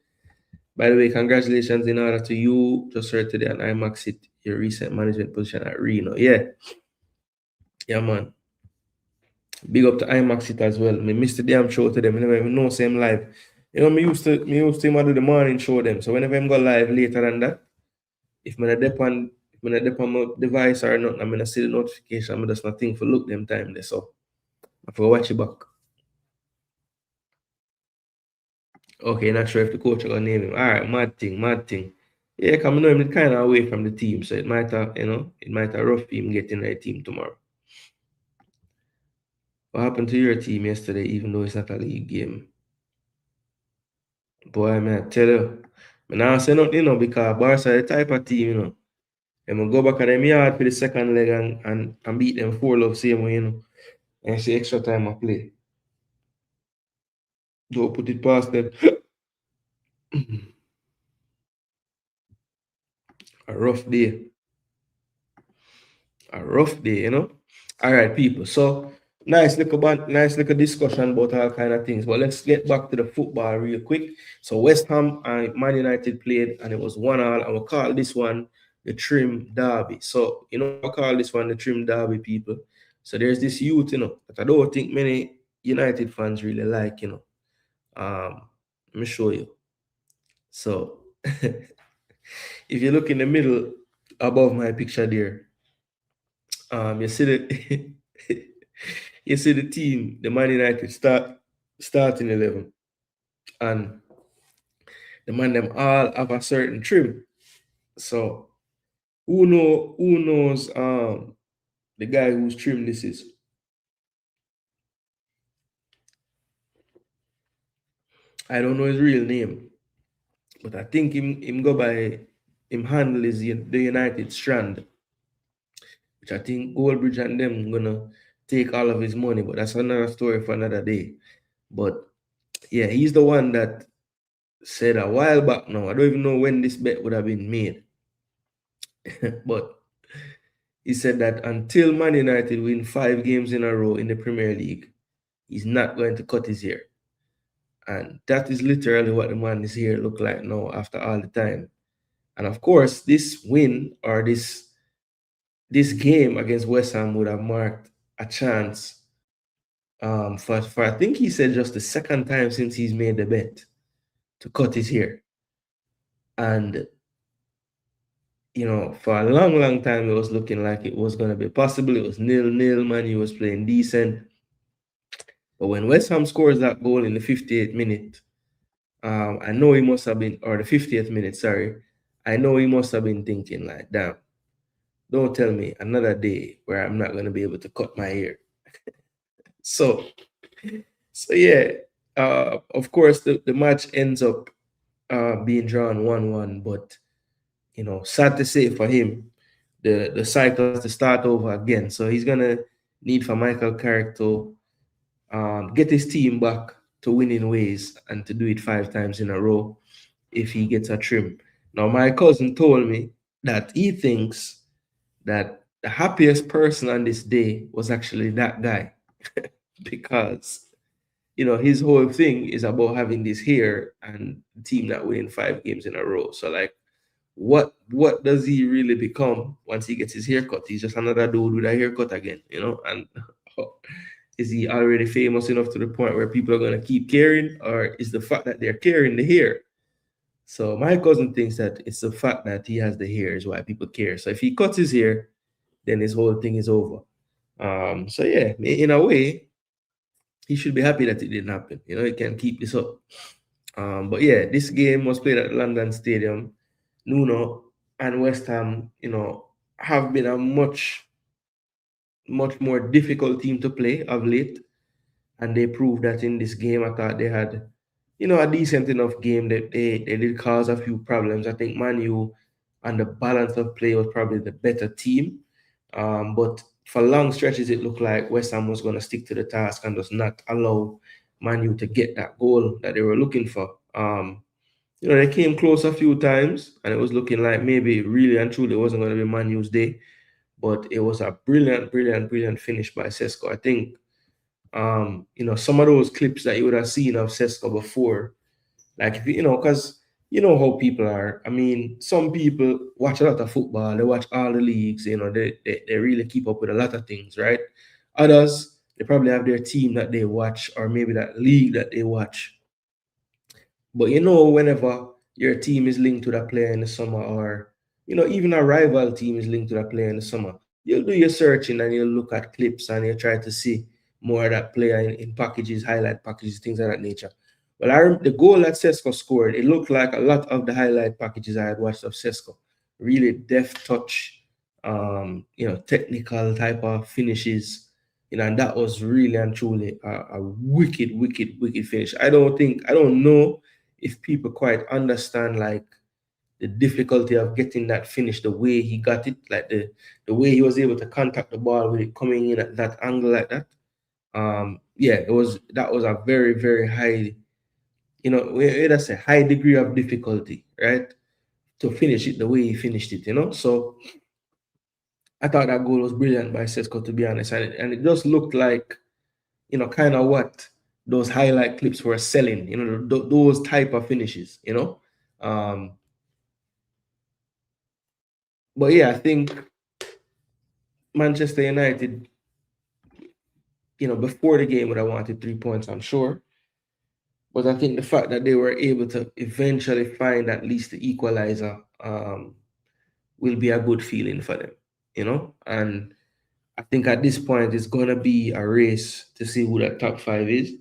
By the way, congratulations in order to you. Just heard today on IMAX it your recent management position at Reno. Yeah, yeah, man. Big up to IMAX it as well. Me missed the damn show to them. I never even know same live. Me used to do the morning show them. So whenever I'm go live later than that, if I'm not dep on my device or not, I'm gonna see the notification. I'm just not think for look them time there. So I for watch it back. Okay, not sure if the coach are gonna name him. All right, mad thing, mad thing. Yeah, come know him kind of away from the team, so it might have rough him getting the team tomorrow. What happened to your team yesterday, even though it's not a league game? Boy, man, I tell you, I now say nothing, because Barca are the type of team, I'm gonna go back at them yard for the second leg and beat them 4-love same way, and see extra time I play. Don't put it past them. A rough day. A rough day. All right, people. So nice little discussion about all kind of things. But let's get back to the football real quick. So West Ham and Man United played, and it was 1-1. And we'll call this one the Trim Derby. So I call this one the Trim Derby, people. So there's this youth, that I don't think many United fans really like. Let me show you. So if you look in the middle above my picture there, you see the you see the team, the Man United starting 11, and the man them all have a certain trim. So who knows the guy whose trim this is? I don't know his real name, but I think him him handle is the United strand, which I think Goldbridge and them gonna take all of his money, but that's another story for another day. But yeah, he's the one that said a while back now. I don't even know when this bet would have been made. But he said that until Man United win 5 games in a row in the Premier League, he's not going to cut his hair. And that is literally what the man's hair look like now after all the time. And of course, this win or this game against West Ham would have marked a chance for I think he said just the second time since he's made the bet to cut his hair. And for a long, long time, it was looking like it was going to be possible. It was 0-0, man. He was playing decent. But when West Ham scores that goal in the 58th minute, I know he must have been, or the 50th minute, sorry. I know he must have been thinking like, damn, don't tell me another day where I'm not going to be able to cut my hair. So yeah, of course, the match ends up being drawn 1-1, but sad to say for him, the cycle has to start over again. So he's gonna need for Michael Carrick to get his team back to winning ways and to do it 5 times in a row if he gets a trim. Now, my cousin told me that he thinks that the happiest person on this day was actually that guy because his whole thing is about having this hair and the team not winning 5 games in a row. So like, what does he really become once he gets his haircut? He's just another dude with a haircut again, and is he already famous enough to the point where people are going to keep caring, or is the fact that they're caring the hair? So my cousin thinks that it's the fact that he has the hair is why people care. So if he cuts his hair, then his whole thing is over. So yeah, in a way, he should be happy that it didn't happen. He can keep this up. But yeah, this game was played at London Stadium. Nuno and West Ham, have been a much more difficult team to play of late. And they proved that in this game. I thought they had, a decent enough game that they did cause a few problems. I think Man U and the balance of play was probably the better team. But for long stretches, it looked like West Ham was going to stick to the task and just not allow Man U to get that goal that they were looking for. They came close a few times, and it was looking like maybe really and truly it wasn't going to be Man U's day. But it was a brilliant finish by Sesko. I think, some of those clips that you would have seen of Sesko before, like, because how people are. I mean, some people watch a lot of football. They watch all the leagues. They really keep up with a lot of things, right? Others, they probably have their team that they watch, or maybe that league that they watch. But whenever your team is linked to that player in the summer, or even a rival team is linked to that player in the summer, you'll do your searching and you'll look at clips and you'll try to see more of that player in packages, highlight packages, things of that nature. Well, the goal that Sesko scored, it looked like a lot of the highlight packages I had watched of Sesko. Really deft touch, technical type of finishes, and that was really and truly a wicked finish. I don't know if people quite understand like the difficulty of getting that finish, the way he got it, like the way he was able to contact the ball with it coming in at that angle like that. That was a very high, that's a high degree of difficulty, right? To finish it the way he finished it, So I thought that goal was brilliant by Sesko, to be honest, and it just looked like, kind of what those highlight clips were selling, those type of finishes, But yeah, I think Manchester United, before the game would have wanted 3 points, I'm sure. But I think the fact that they were able to eventually find at least the equalizer will be a good feeling for them, And I think at this point, it's going to be a race to see who that top 5 is.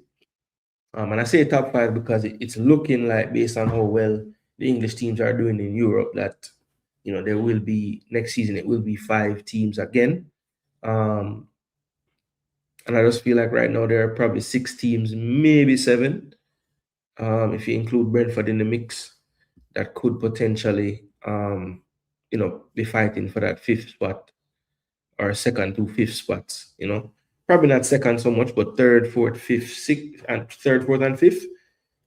And I say top 5 because it's looking like, based on how well the English teams are doing in Europe, that, there will be, next season, it will be 5 teams again. And I just feel like right now there are probably 6 teams, maybe 7, if you include Brentford in the mix, that could potentially be fighting for that fifth spot or second to fifth spots. Probably not second so much, but third, fourth, fifth, sixth, and third, fourth, and fifth.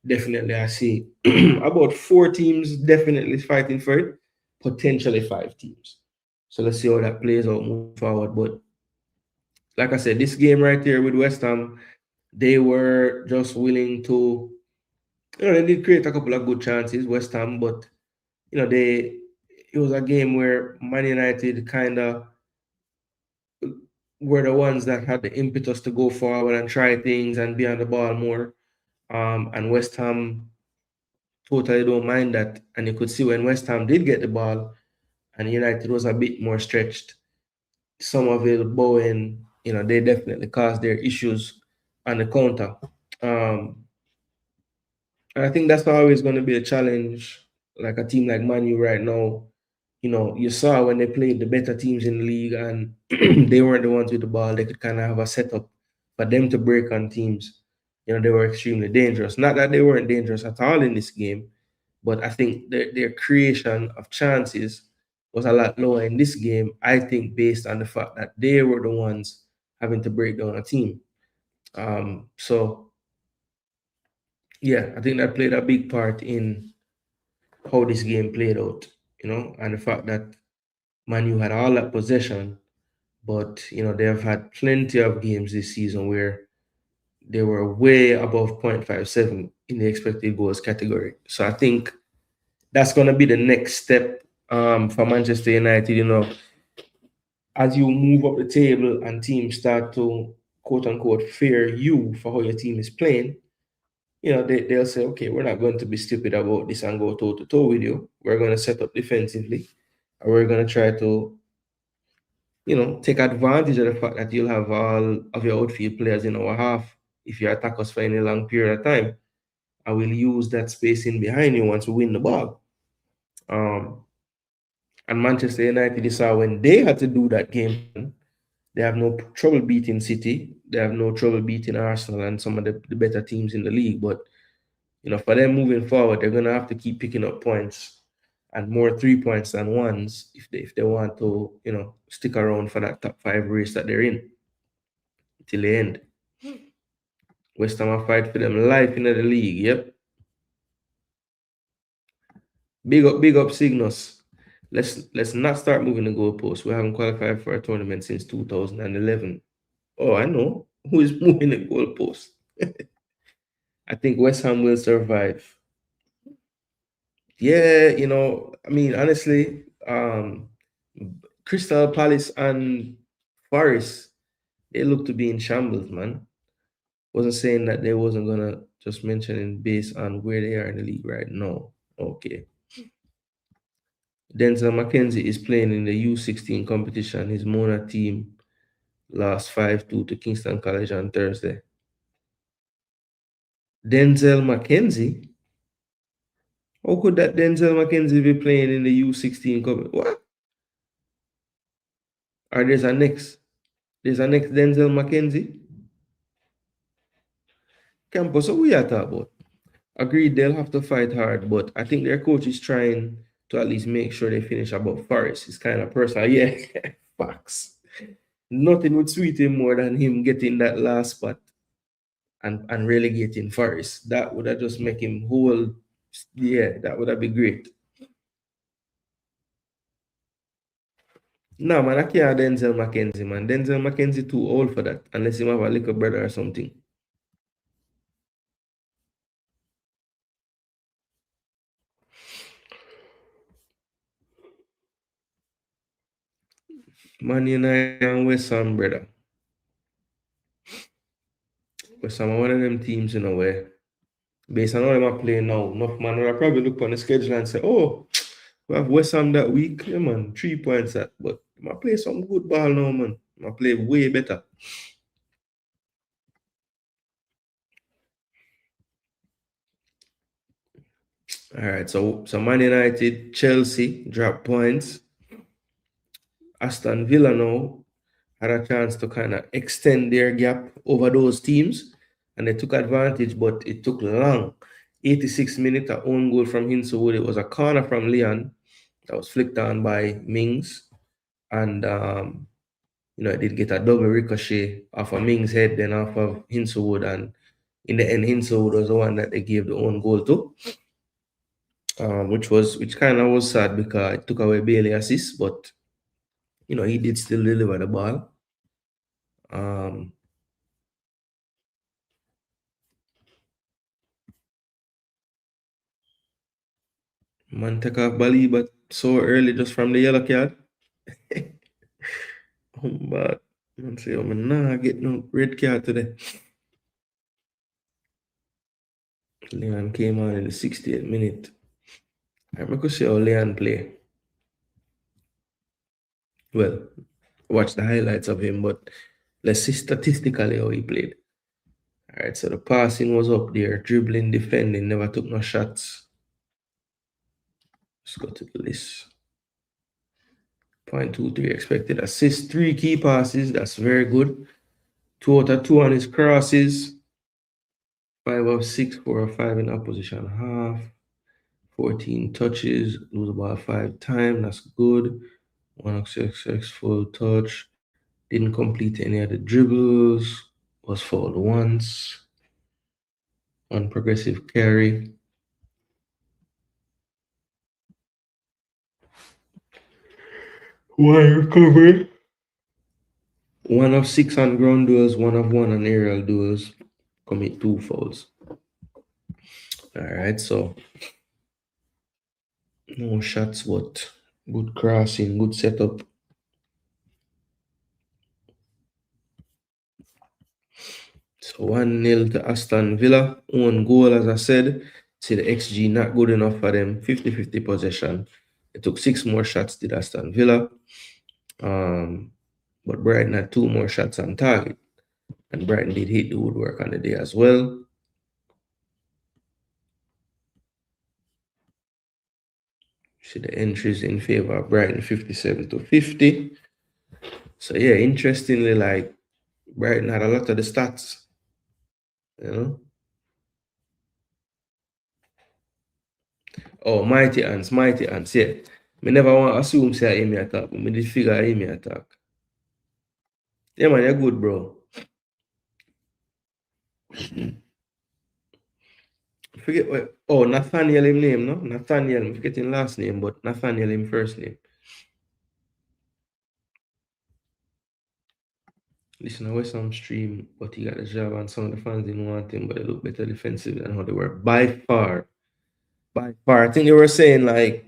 Definitely, I see about 4 teams definitely fighting for it, potentially 5 teams. So let's see how that plays out moving forward. But like I said, this game right here with West Ham, they were just willing to, they did create a couple of good chances, West Ham, but it was a game where Man United kind of were the ones that had the impetus to go forward and try things and be on the ball more. And West Ham totally don't mind that. And you could see when West Ham did get the ball and United was a bit more stretched, Somerville, Bowen, they definitely caused their issues on the counter. Um, and I think that's always going to be a challenge, like a team like Man U right now. You saw when they played the better teams in the league and they weren't the ones with the ball, they could kind of have a setup for them to break on teams. They were extremely dangerous. Not that they weren't dangerous at all in this game, but I think their creation of chances was a lot lower in this game, I think, based on the fact that they were the ones having to break down a team. So, yeah, I think that played a big part in how this game played out, and the fact that Man U had all that possession, but they have had plenty of games this season where they were way above 0.57 in the expected goals category. So I think that's going to be the next step for Manchester United. As you move up the table and teams start to quote unquote fear you for how your team is playing, they'll say, okay, we're not going to be stupid about this and go toe to toe with you. We're going to set up defensively, and we're going to try to take advantage of the fact that you'll have all of your outfield players in our half if you attack us for any long period of time. I will use that space in behind you once we win the ball. And Manchester United, you saw when they had to do that game plan, they have no trouble beating City. They have no trouble beating Arsenal and some of the better teams in the league. But, for them moving forward, they're going to have to keep picking up points and more 3 points than ones if they want to, stick around for that top 5 race that they're in till the end. West Ham will fight for them life in the league. Yep. Big up Cygnus. Let's not start moving the goalposts. We haven't qualified for a tournament since 2011. Oh, I know who is moving the goalpost. I think West Ham will survive. Yeah, I mean, honestly, Crystal Palace and Forest, they look to be in shambles, man. Wasn't saying that they wasn't gonna just mention it based on where they are in the league right now. Okay. Denzel McKenzie is playing in the U16 competition. His Mona team lost 5-2 to Kingston College on Thursday. Denzel McKenzie? How could that Denzel McKenzie be playing in the U16 competition? What? Or there's a next Denzel McKenzie? Campus, what we are talking about? Agreed, they'll have to fight hard, but I think their coach is trying to at least make sure they finish above Forest. It's kind of personal. Yeah, facts. Nothing would sweet him more than him getting that last spot and relegating Forest. That would have just make him whole. Yeah, that would have been great. No, man, I can't Denzel McKenzie, man. Denzel McKenzie too old for that, unless he have a little brother or something. Man United and West Ham, brother. West Ham are one of them teams in a way. Based on how them are playing now, enough man will probably look on the schedule and say, oh, we have West Ham that week. Yeah, man, 3 points that. But I play some good ball now, man. I play way better. All right, so Man United, Chelsea drop points. Aston Villa now had a chance to kind of extend their gap over those teams, and they took advantage, but it took long. 86 minutes, a own goal from Hinso Wood. It was a corner from Leon that was flicked on by Mings, and it did get a double ricochet off of Mings' head, then off of Hinselwood, and in the end, Hinselwood was the one that they gave the own goal to, which kind of was sad because it took away Bailey assist, but he did still deliver the ball. Man take off Bali, but so early just from the yellow card. But man say, I'm not get no red card today. Leon came on in the 68th minute. I'm going to see how Leon play. Well, watch the highlights of him, but let's see statistically how he played. All right, so the passing was up there, dribbling, defending, never took no shots. Let's go to the list. 0.23 expected assists, 3 key passes. That's very good. 2 out of 2 on his crosses. 5 of 6, 4 of 5 in opposition half. 14 touches, lose the ball 5 times. That's good. 1 successful touch. Didn't complete any of the dribbles. Was fouled once. On progressive carry. One recovery. 1 of 6 on ground duels, 1 of 1 on aerial duels. Commit 2 fouls. All right, so no shots, but good crossing, good setup. So 1-0 to Aston Villa. Own goal, as I said. See, the XG not good enough for them. 50-50 possession. It took 6 more shots, did Aston Villa. But Brighton had 2 more shots on target. And Brighton did hit the woodwork on the day as well. See the entries in favor of Brighton, 57-50. So yeah, interestingly, like Brighton had a lot of the stats, Oh, mighty ants, yeah. Me never want to assume say Amy attack, but me did figure Amy attack. Yeah, man, you're good, bro. Forget what? Oh, Nathaniel him name, no? Nathaniel, I'm forgetting last name, but Nathaniel him first name. Listen, I watched some stream, but he got a job, and some of the fans didn't want him, but they look better defensive than how they were by far. By far. I think they were saying like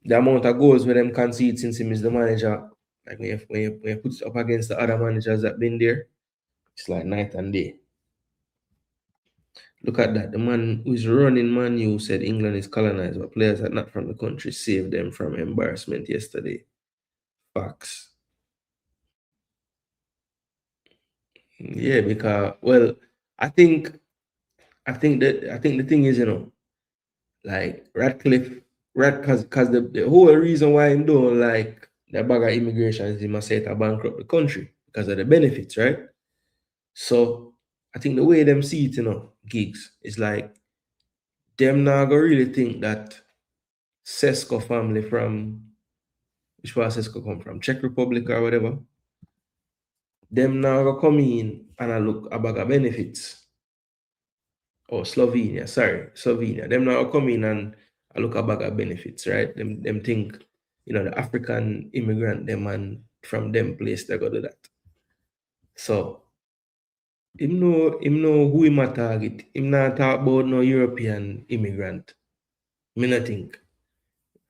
the amount of goals where them concede since him is the manager. Like when you put it up against the other managers that been there, it's like night and day. Look at that. The man who is running Man U said England is colonized, but players are not from the country saved them from embarrassment yesterday. Facts. Yeah, because I think the thing is, like Radcliffe, because the whole reason why I'm doing like the bag of immigration is he must say to bankrupt the country because of the benefits, right? So I think the way them see it, gigs, is like them now go really think that Sesko family from which part Sesko come from, Czech Republic or whatever, them now go come in and I look a bag of benefits. Oh, Slovenia, sorry, Slovenia. Them now come in and I look a bag of benefits, right? Them think, the African immigrant, them and from them place they go do that. So him know who him a target. Him not talk about no European immigrant. Me not think.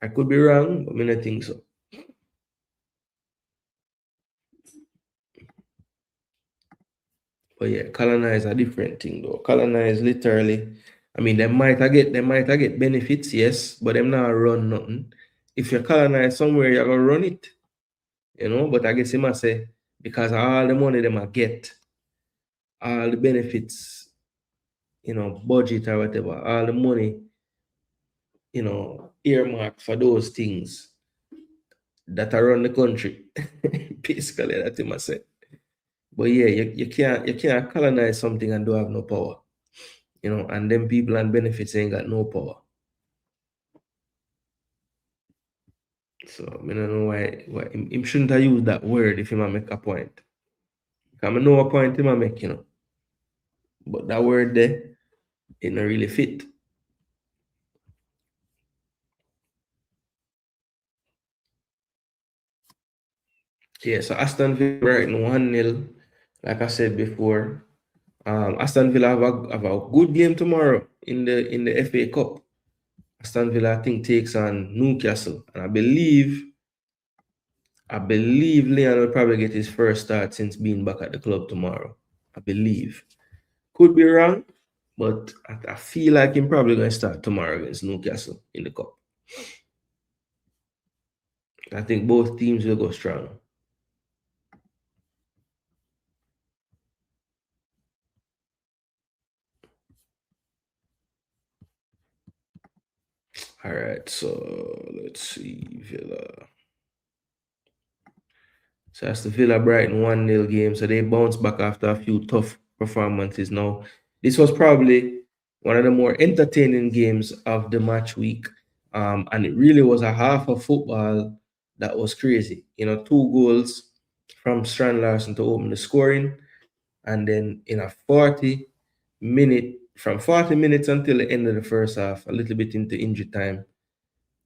I could be wrong, but me not think so. But yeah, colonize a different thing though. Colonize literally. I mean, they might get benefits, yes, but them not run nothing. If you colonize somewhere, you're gonna run it. But I guess he must say, because all the money they might get, all the benefits, budget or whatever, all the money, earmarked for those things that are run the country. Basically, that he must say. But yeah, you can't colonize something and don't have no power. And them people and benefits ain't got no power. So I don't know why him shouldn't have used that word if he might make a point. Because I know a point he might make, But that word there, it not really fit. Yeah, so Aston Villa right in 1-0. Like I said before. Aston Villa have a good game tomorrow in the FA Cup. Aston Villa, I think, takes on Newcastle. And I believe Leon will probably get his first start since being back at the club tomorrow. I believe. Could be wrong, but I feel like he's probably going to start tomorrow against Newcastle in the cup. I think both teams will go strong. All right, so let's see. Villa. So that's the Villa Brighton 1-0 game. So they bounced back after a few tough performances. Now, this was probably one of the more entertaining games of the match week. And it really was a half of football that was crazy. 2 goals from Strand Larson to open the scoring. And then in a from 40 minutes until the end of the first half, a little bit into injury time,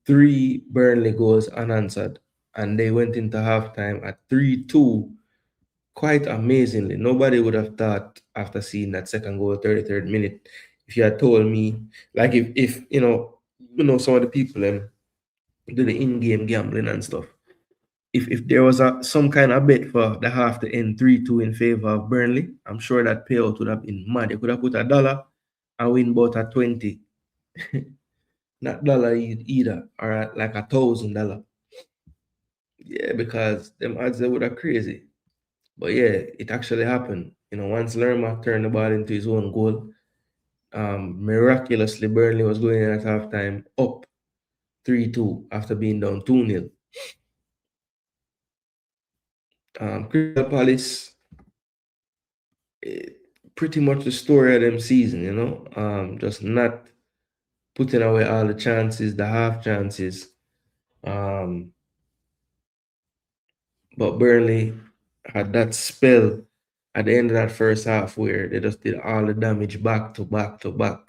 3 Burnley goals unanswered. And they went into halftime at 3-2 quite amazingly. Nobody would have thought after seeing that second goal, 33rd minute, if you had told me, like if some of the people do the in-game gambling and stuff. If there was some kind of bet for the half to end 3-2 in favor of Burnley, I'm sure that payout would have been mad. You could have put $1 and win about a 20. Not dollar either, or like $1,000. Yeah, because them odds they would have crazy. But yeah, it actually happened. Once Lerma turned the ball into his own goal, miraculously Burnley was going in at halftime up 3-2 after being down 2-0. Crystal Palace, eh, pretty much the story of them season, just not putting away all the chances, the half chances. But Burnley had that spell at the end of that first half where they just did all the damage back to back to back.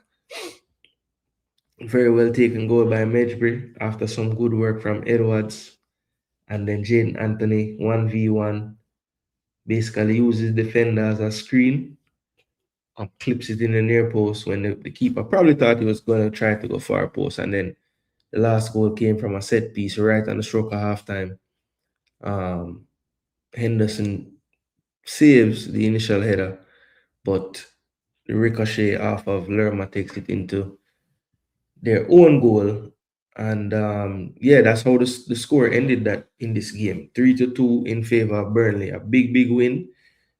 Very well taken goal by Medjbury after some good work from Edwards. And then Jaden Anthony, 1v1, basically uses defender as a screen and clips it in the near post when the keeper probably thought he was going to try to go far post. And then the last goal came from a set piece right on the stroke of halftime. Henderson saves the initial header, but the ricochet off of Lerma takes it into their own goal. And yeah, that's how the score ended that in this game. 3-2 in favor of Burnley. A big, big win.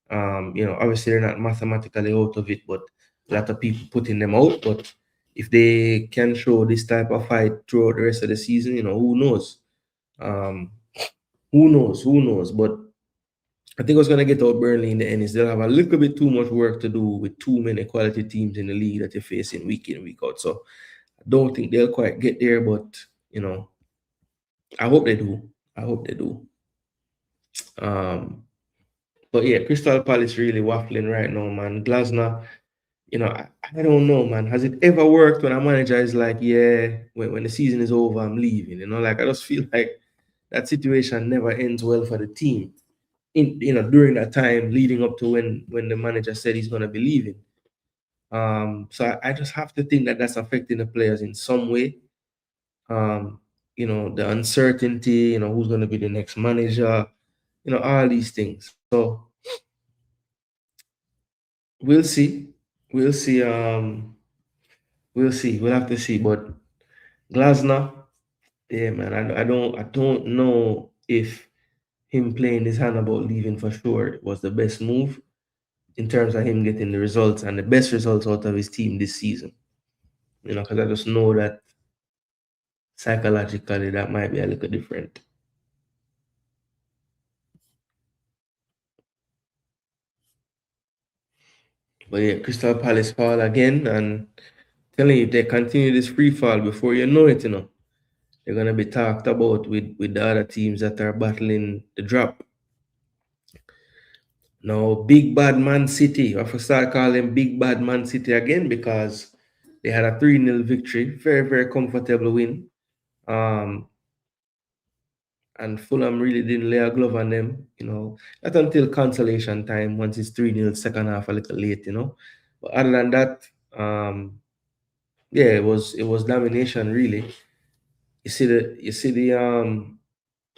Obviously they're not mathematically out of it, but a lot of people putting them out. But if they can show this type of fight throughout the rest of the season, who knows? Who knows? Who knows? But I think what's going to get out Burnley in the end is they'll have a little bit too much work to do with too many quality teams in the league that they're facing week in, week out. So I don't think they'll quite get there, but I hope they do. I hope they do. But yeah, Crystal Palace really waffling right now, man. Glasner, I don't know, man. Has it ever worked when a manager is like, yeah, when the season is over, I'm leaving? Like I just feel like that situation never ends well for the team. During that time leading up to when the manager said he's gonna be leaving. So I just have to think that that's affecting the players in some way. The uncertainty, who's gonna be the next manager, all these things. So we'll see. We'll see. We'll see. We'll have to see. But Glasner, yeah, man, I don't know if him playing his hand about leaving for sure was the best move in terms of him getting the results and the best results out of his team this season. Because I just know that psychologically that might be a little different. But yeah, Crystal Palace fall again, and telling you if they continue this free fall before you know it, they're gonna be talked about with the other teams that are battling the drop. Now, Big Bad Man City, I have to start calling Big Bad Man City again because they had a 3-0 victory, very, very comfortable win. Um, and Fulham really didn't lay a glove on them, not until consolation time, once it's 3-0, second half a little late, But other than that, yeah, it was domination really. You see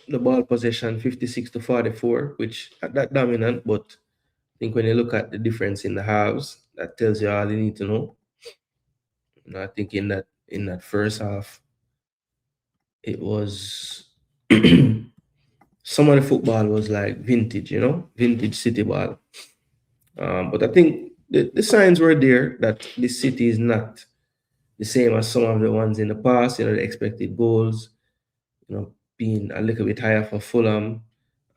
the ball possession 56-44, which not that dominant, but I think when you look at the difference in the halves, that tells you all you need to know. I think in that first half, it was some of the football was like vintage, vintage City ball. But I think the signs were there that this City is not the same as some of the ones in the past. The expected goals, being a little bit higher for Fulham.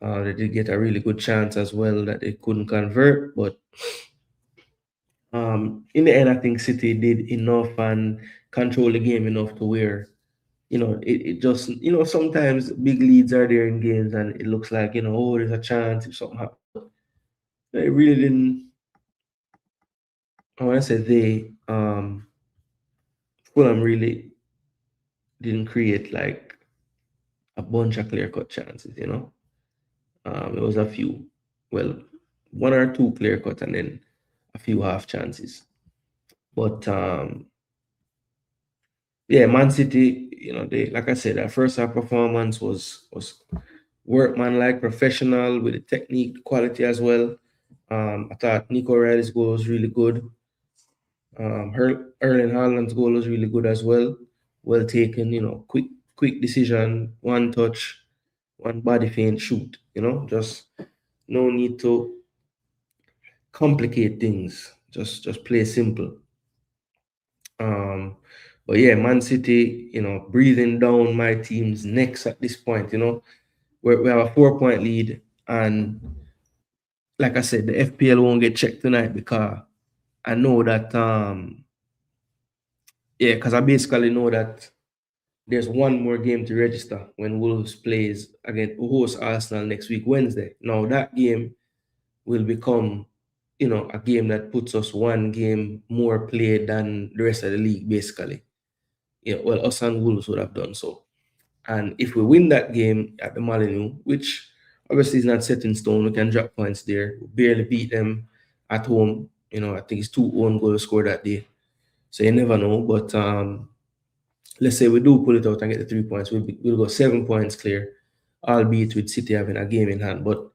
They did get a really good chance as well that they couldn't convert, but in the end, I think City did enough and control the game enough to where it just sometimes big leads are there in games and it looks like oh, there's a chance if something happens. It really didn't. I want to say Fulham really didn't create like a bunch of clear cut chances. There was a few, well, one or two clear cut and then a few half chances. But yeah, Man City, they like I said, their first half performance was workmanlike, professional with the technique, the quality as well. I thought Nico Riley's goal was really good. Erling Haaland's goal was really good as well. Well taken, quick decision, one touch, one body feint, shoot. Just no need to complicate things. Just play simple. But yeah, Man City, breathing down my team's necks at this point. We have a 4-point lead, and like I said, the FPL won't get checked tonight because I know that yeah, because I basically know that there's one more game to register when Wolves plays against host Arsenal next week, Wednesday. Now that game will become, a game that puts us one game more played than the rest of the league, basically. Well, us and Wolves would have done so. And if we win that game at the Molineux, which obviously is not set in stone, we can drop points there. We barely beat them at home. I think it's 2 own goals scored that day. So you never know. But let's say we do pull it out and get the 3 points, we'll go 7 points clear, albeit with City having a game in hand. But,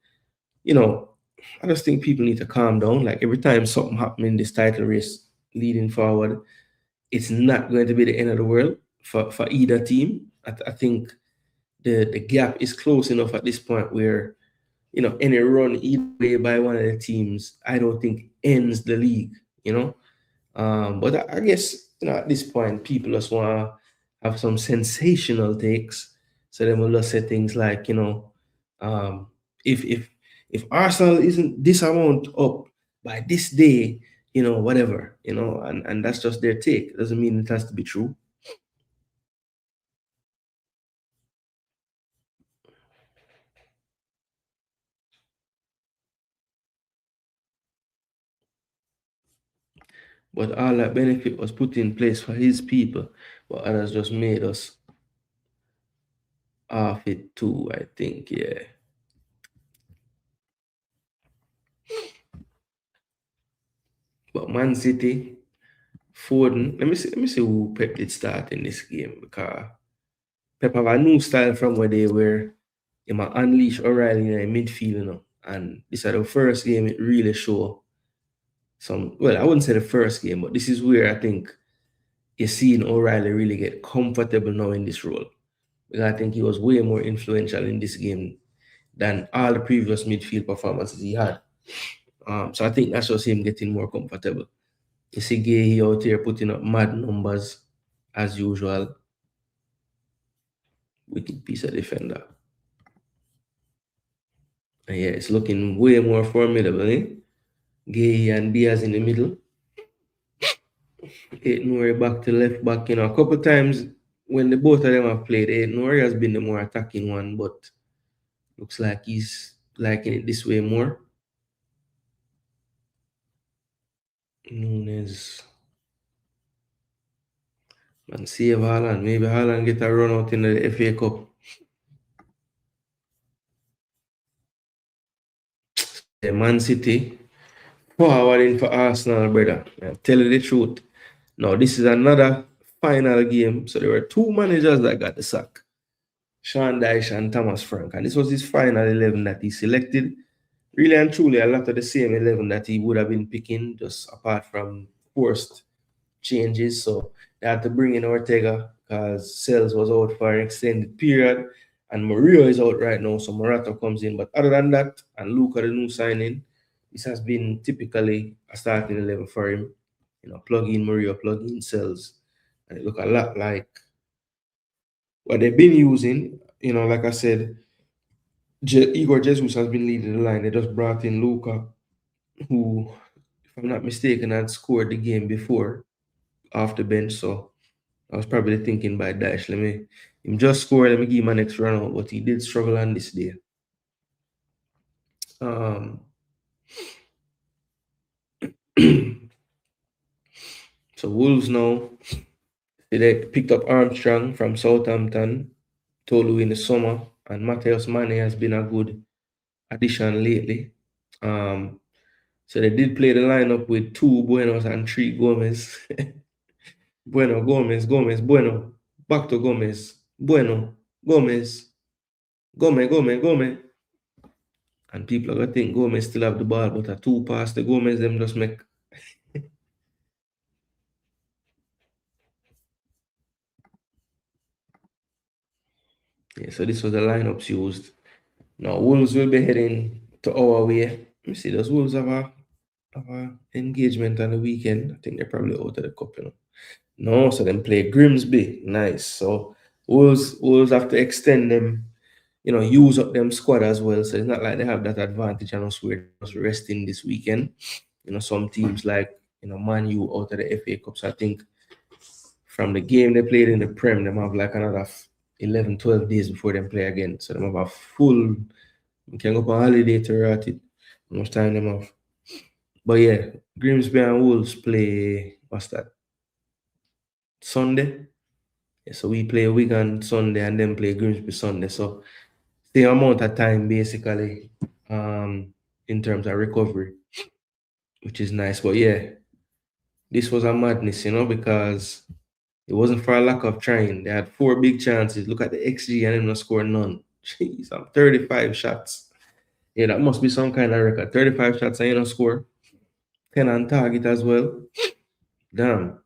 I just think people need to calm down. Like every time something happens in this title race leading forward, it's not going to be the end of the world for either team. I think the gap is close enough at this point where, any run either way by one of the teams, I don't think ends the league. But I guess, at this point, people just want to have some sensational takes. So then we'll just say things like, um, if Arsenal isn't this amount up by this day, whatever, and that's just their take. It doesn't mean it has to be true. But all that benefit was put in place for his people, but others just made us off it too, I think, yeah. But Man City, Foden, let me see who Pep did start in this game because Pep have a new style from where they were. He might unleash O'Reilly in the midfield, and this is the first game it really show some. Well, I wouldn't say the first game, but this is where I think you're seeing O'Reilly really get comfortable now in this role. Because I think he was way more influential in this game than all the previous midfield performances he had. So I think that's just him getting more comfortable. You see Gay out here putting up mad numbers as usual. Wicked piece of defender. And yeah, it's looking way more formidable, eh? Gay and Diaz in the middle. Eight Nouri back to left back, a couple times when the both of them have played, Nori has been the more attacking one, but looks like he's liking it this way more. Nunes. Man, save Haaland. Maybe Haaland get a run out in the FA Cup. Man City forwarding for Arsenal, brother. I tell you the truth. Now, this is another final game. So there were two managers that got the sack. Sean Dyche and Thomas Frank. And this was his final 11 that he selected. Really and truly, a lot of the same 11 that he would have been picking, just apart from forced changes. So they had to bring in Ortega because Sales was out for an extended period. And Murillo is out right now, so Morata comes in. But other than that, and Luca, the new signing, this has been typically a starting 11 for him. Plug in Murillo, plug in Sales. And it look a lot like what they've been using. Like I said, Igor Jesus has been leading the line. They just brought in Luca, who, if I'm not mistaken, had scored the game before off the bench. So I was probably thinking by Dash, him just score, let me give him an next run out, but he did struggle on this day. So Wolves now, they picked up Armstrong from Southampton, Tolu in the summer, and Mateus Mane has been a good addition lately. So they did play the lineup with 2 Buenos and 3 Gomez. Bueno, Gomez, Bueno, back to Gomez, Bueno, Gomez, Gomez. And people are going to think Gomez still have the ball, but a 2 pass the Gomez, them just make. Yeah, so this was the lineups used. Now, Wolves will be heading to our way. Let me see, does Wolves have a engagement on the weekend? I think they're probably out of the cup, No, so then play Grimsby. Nice. So Wolves have to extend them, use up them squad as well. So it's not like they have that advantage and us we're just resting this weekend. Some teams like, Man U out of the FA Cup. So I think from the game they played in the Prem, they have like another 11, 12 days before they play again. So they have a full, you can go on holiday to rot it. How much time them have. But yeah, Grimsby and Wolves play, what's that? Sunday. Yeah, so we play Wigan Sunday and then play Grimsby Sunday. So same amount of time basically in terms of recovery, which is nice. But yeah, this was a madness, because it wasn't for a lack of trying. They had 4 big chances. Look at the XG and them not score none. Jeez, I'm 35 shots. Yeah, that must be some kind of record. 35 shots and you don't score. 10 on target as well. Damn.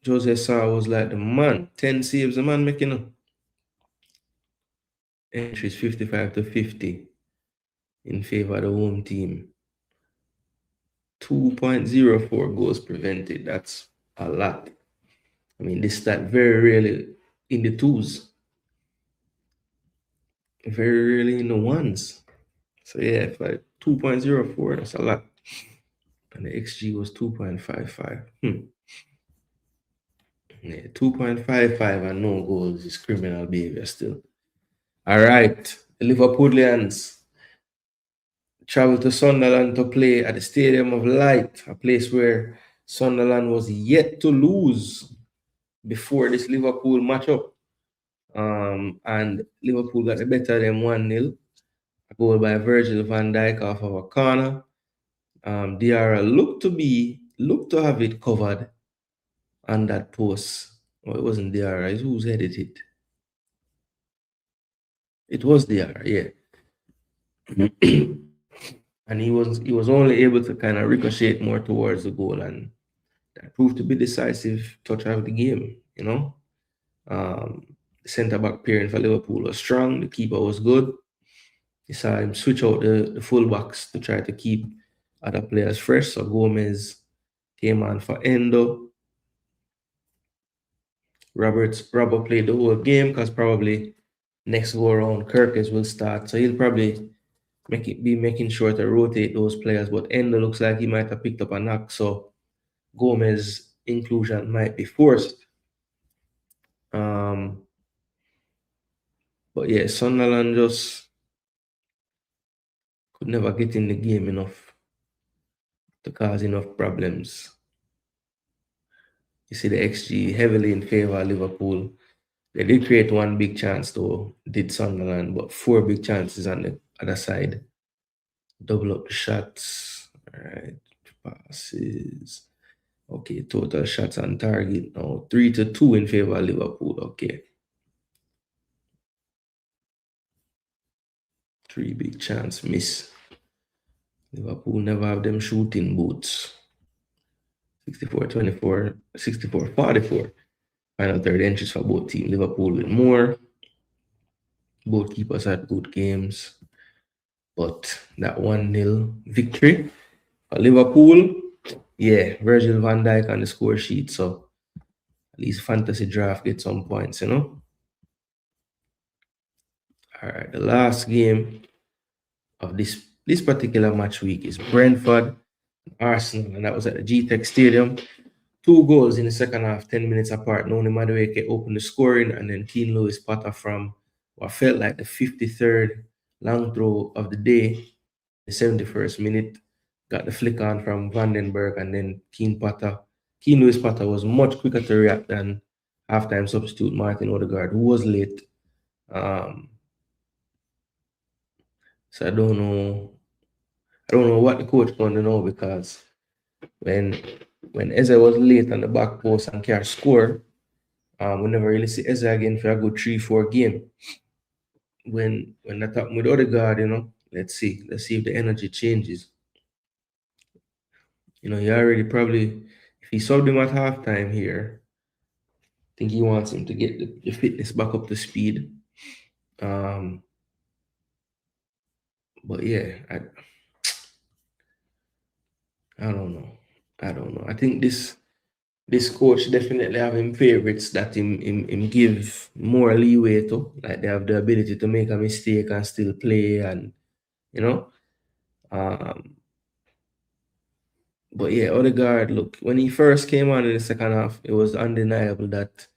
Jose Sa was like the man. 10 saves the man making. Entries 55 to 50 in favor of the home team. 2.04 goals prevented. That's a lot. I mean, this stat very rarely in the 2s. Very rarely in the 1s. So yeah, if like 2.04, that's a lot. And the XG was 2.55. Yeah, 2.55 and no goals is criminal behavior still. All right, the Liverpoolians traveled to Sunderland to play at the Stadium of Light, a place where Sunderland was yet to lose before this Liverpool matchup. And Liverpool got the better than 1-0. A goal by Virgil van Dijk off of a corner. Diarra looked to have it covered on that post. Oh, it wasn't Diarra, it's who's headed it. It was Diarra, yeah. And he was only able to kind of ricochet more towards the goal, and that proved to be decisive touch of the game, The centre back pairing for Liverpool was strong, the keeper was good. You saw him switch out the full backs to try to keep other players fresh. So Gomez came on for Endo. Robert played the whole game because probably next go around Kirkes will start. So he'll probably be making sure to rotate those players. But Endo looks like he might have picked up a knock. So Gomez inclusion might be forced. But yeah, Sunderland just could never get in the game enough to cause enough problems. You see the XG heavily in favor of Liverpool. They did create one big chance though, did Sunderland, but 4 big chances on the other side. Double up the shots. All right, passes. Okay, total shots on target now 3-2 in favor of Liverpool. Okay, 3 big chance miss. Liverpool never have them shooting boots. 64-24, 64-44. Final third entries for both teams. Liverpool with more. Both keepers had good games. But that 1-0 victory for Liverpool, yeah, Virgil van Dijk on the score sheet. So at least fantasy draft get some points, you know. All right, the last game of this particular match week is Brentford, Arsenal, and that was at the GTEC Stadium. 2 goals in the second half, 10 minutes apart. Noni Madueke opened the scoring, and then Keane Lewis Potter from what felt like the 53rd long throw of the day, the 71st minute, got the flick on from Vandenberg, and then Keane Lewis Potter was much quicker to react than halftime substitute Martin Odegaard, who was late. So I don't know what the coach going to know, because when Eze was late on the back post and can't score, we never really see Eze again for a good 3-4 game. When that happened with Odegaard, you know, let's see if the energy changes. You know, he already probably, if he subbed him at halftime here, I think he wants him to get the fitness back up to speed. But yeah, I don't know. I think this coach definitely have him favorites that him give more leeway to. Like they have the ability to make a mistake and still play, and you know. But yeah, Odegaard, look, when he first came on in the second half, it was undeniable that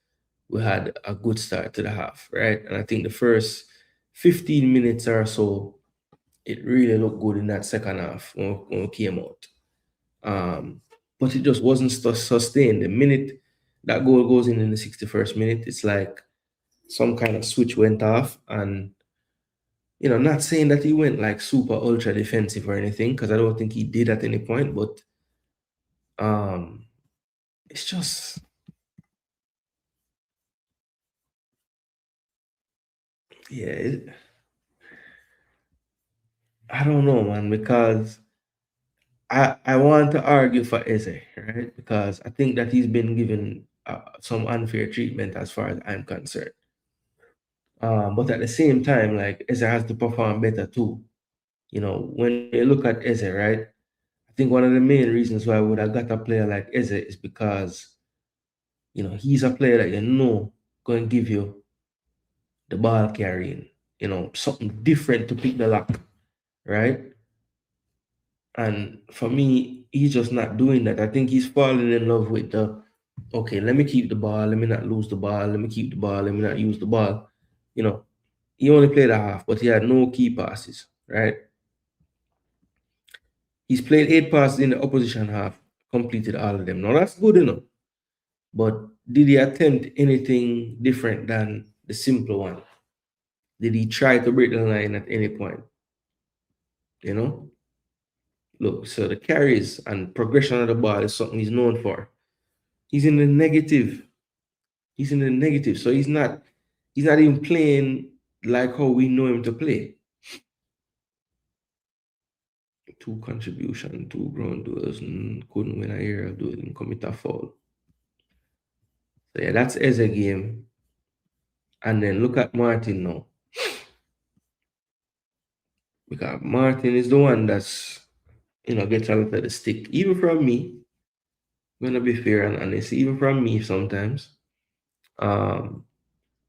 we had a good start to the half, right? And I think the first 15 minutes or so, it really looked good in that second half when we came out. But it just wasn't sustained. The minute that goal goes in the 61st minute, it's like some kind of switch went off. And, you know, not saying that he went like super ultra defensive or anything, because I don't think he did at any point, but it's just, yeah, I don't know, man, because I want to argue for Eze, right? Because I think that he's been given some unfair treatment as far as I'm concerned. But at the same time, like, Eze has to perform better too. You know, when you look at Eze, right? I think one of the main reasons why I would have got a player like Eze is because, you know, he's a player that you know going to give you the ball carrying, you know, something different to pick the lock, right? And for me, he's just not doing that. I think he's falling in love with the, okay, let me keep the ball, let me not lose the ball, let me keep the ball, let me not use the ball. You know, he only played a half, but he had no key passes, right? He's played 8 passes in the opposition half, completed all of them. Now that's good enough. But did he attempt anything different than the simple one? Did he try to break the line at any point? You know? Look, so the carries and progression of the ball is something he's known for. He's in the negative. He's in the negative. So he's not even playing like how we know him to play. 2 contribution, 2 ground duels, couldn't win a area of duel and commit a foul. So yeah, that's Eze game. And then look at Martin now. Because Martin is the one that's, you know, gets a lot of the stick. Even from me, I'm gonna be fair and honest, even from me sometimes. I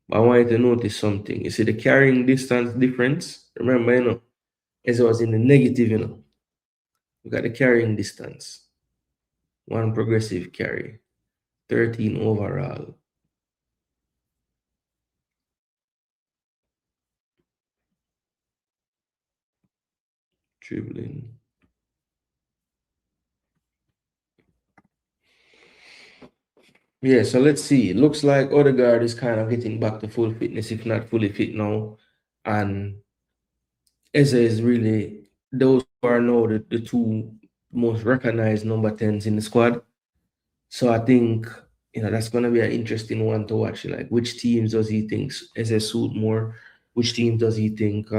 want you to notice something. You see the carrying distance difference? Remember, you know, as I was in the negative, you know. We got the carrying distance. 1 progressive carry. 13 overall. dribbling. Yeah, so let's see. It looks like Odegaard is kind of getting back to full fitness, if not fully fit now. And Eze is really those who are now the two most recognized number 10s in the squad. So I think that's gonna be an interesting one to watch. Like which teams does he think Eze suit more? Which team does he think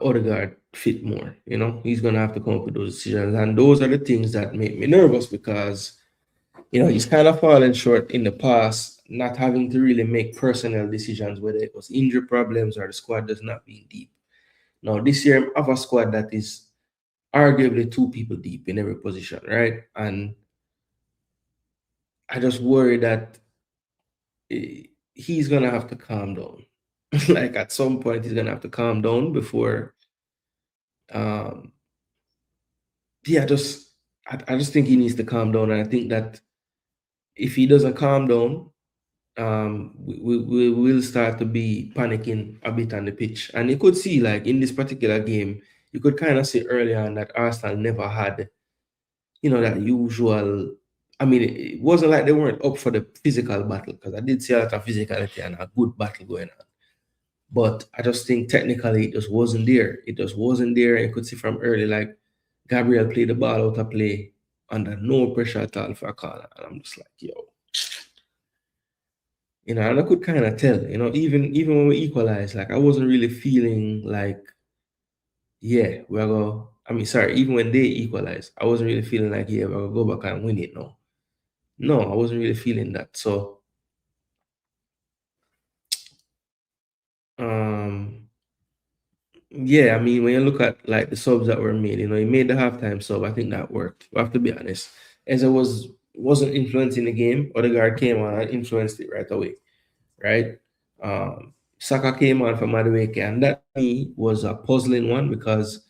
Odegaard fit more? He's gonna have to come up with those decisions. And those are the things that make me nervous because he's kind of fallen short in the past, not having to really make personnel decisions, whether it was injury problems or the squad does not being deep. Now, this year, I have a squad that is arguably two people deep in every position, right? And I just worry that he's going to have to calm down. Like at some point, he's going to have to calm down before, yeah, I just think he needs to calm down. And I think that if he doesn't calm down, we will start to be panicking a bit on the pitch. And you could see, like in this particular game, you could kind of see early on that Arsenal never had, that usual. I mean, it wasn't like they weren't up for the physical battle because I did see a lot of physicality and a good battle going on. But I just think technically it just wasn't there. It just wasn't there. And you could see from early, like Gabriel played the ball out of play under no pressure at all for a corner. And I'm just like, yo. And I could kind of tell, even when we equalized, like I wasn't really feeling like, yeah, we're going. I mean, sorry, even when they equalized, I wasn't really feeling like, yeah, we're gonna go back and win it. No, I wasn't really feeling that. So, yeah, I mean, when you look at like the subs that were made, he made the halftime sub. I think that worked. We have to be honest. As I wasn't influencing the game, Odegaard came on and influenced it right away, right? Saka came on for Madueke, and that to me was a puzzling one because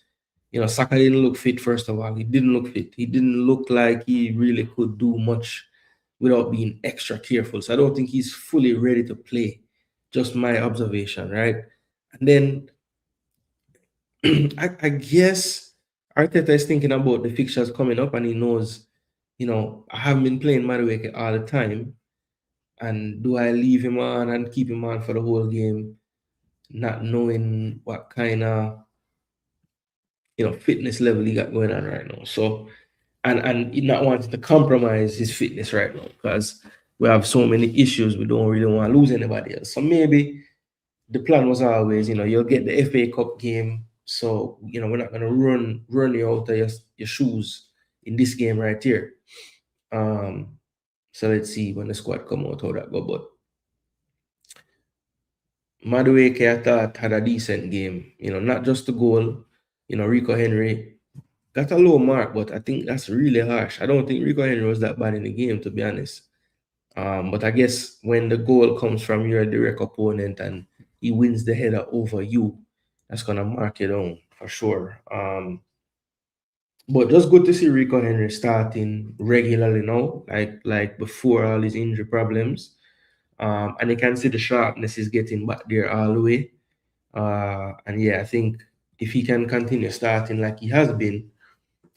Saka didn't look fit. First of all, he didn't look fit. He didn't look like he really could do much without being extra careful. So I don't think he's fully ready to play. Just my observation, right? And then I guess Arteta is thinking about the fixtures coming up, and he knows, I haven't been playing Madueke all the time, and do I leave him on and keep him on for the whole game, not knowing what kind of fitness level he got going on right now. So and he not wanting to compromise his fitness right now because we have so many issues. We don't really want to lose anybody else. So maybe the plan was always, you'll get the FA Cup game. So, we're not gonna run you out of your shoes in this game right here. So let's see when the squad come out how that go. But Madueke, I thought, had a decent game. Not just the goal. Rico Henry got a low mark, but I think that's really harsh. I don't think Rico Henry was that bad in the game, to be honest. But I guess when the goal comes from your direct opponent and he wins the header over you, that's gonna mark you down for sure. But just good to see Rico Henry starting regularly now, like before all his injury problems. And you can see the sharpness is getting back there all the way. And yeah, I think if he can continue starting like he has been,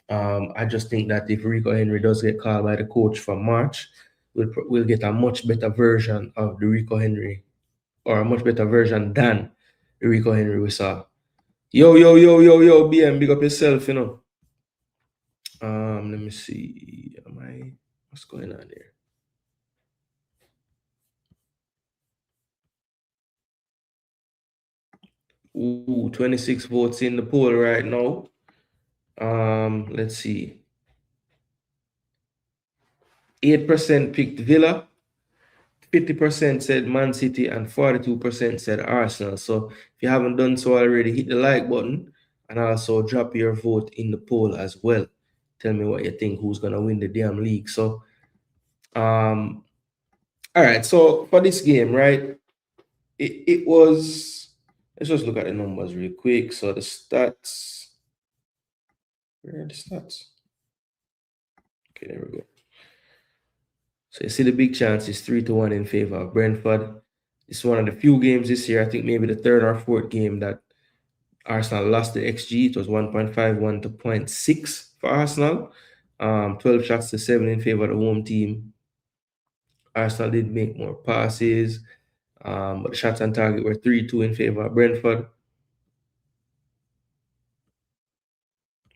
I just think that if Rico Henry does get called by the coach for March, we'll get a much better version of the Rico Henry, or a much better version than the Rico Henry we saw. Yo, yo, yo, yo, yo, BM, big up yourself, Let me see. What's going on there? Ooh, 26 votes in the poll right now. Let's see. 8% picked Villa, 50% said Man City, and 42% said Arsenal. So if you haven't done so already, hit the like button and also drop your vote in the poll as well. Tell me what you think, who's gonna win the damn league. So all right, so for this game, right, it was, let's just look at the numbers real quick. So the stats, where are the stats? Okay, there we go. So you see the big chance is 3-1 in favor of Brentford. It's one of the few games this year, I think maybe the third or fourth game that Arsenal lost the XG. It was 1.51 to zero point 0.6 for Arsenal. 12 shots to 7 in favor of the home team. Arsenal did make more passes, but the shots on target were 3-2 in favor of Brentford.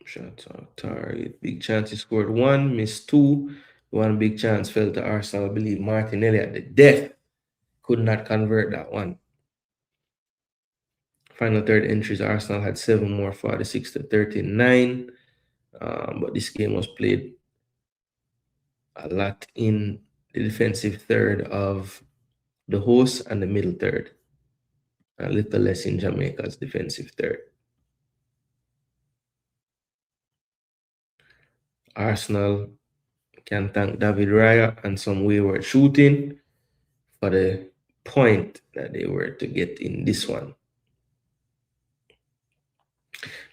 Shots on target. Big chance he scored one, missed two. One big chance fell to Arsenal. I believe Martinelli at the death could not convert that one. Final third entries, Arsenal had 7 more, 46 to 39. But this game was played a lot in the defensive third of the host and the middle third. A little less in Jamaica's defensive third. Arsenal can thank David Raya and some wayward shooting for the point that they were to get in this one.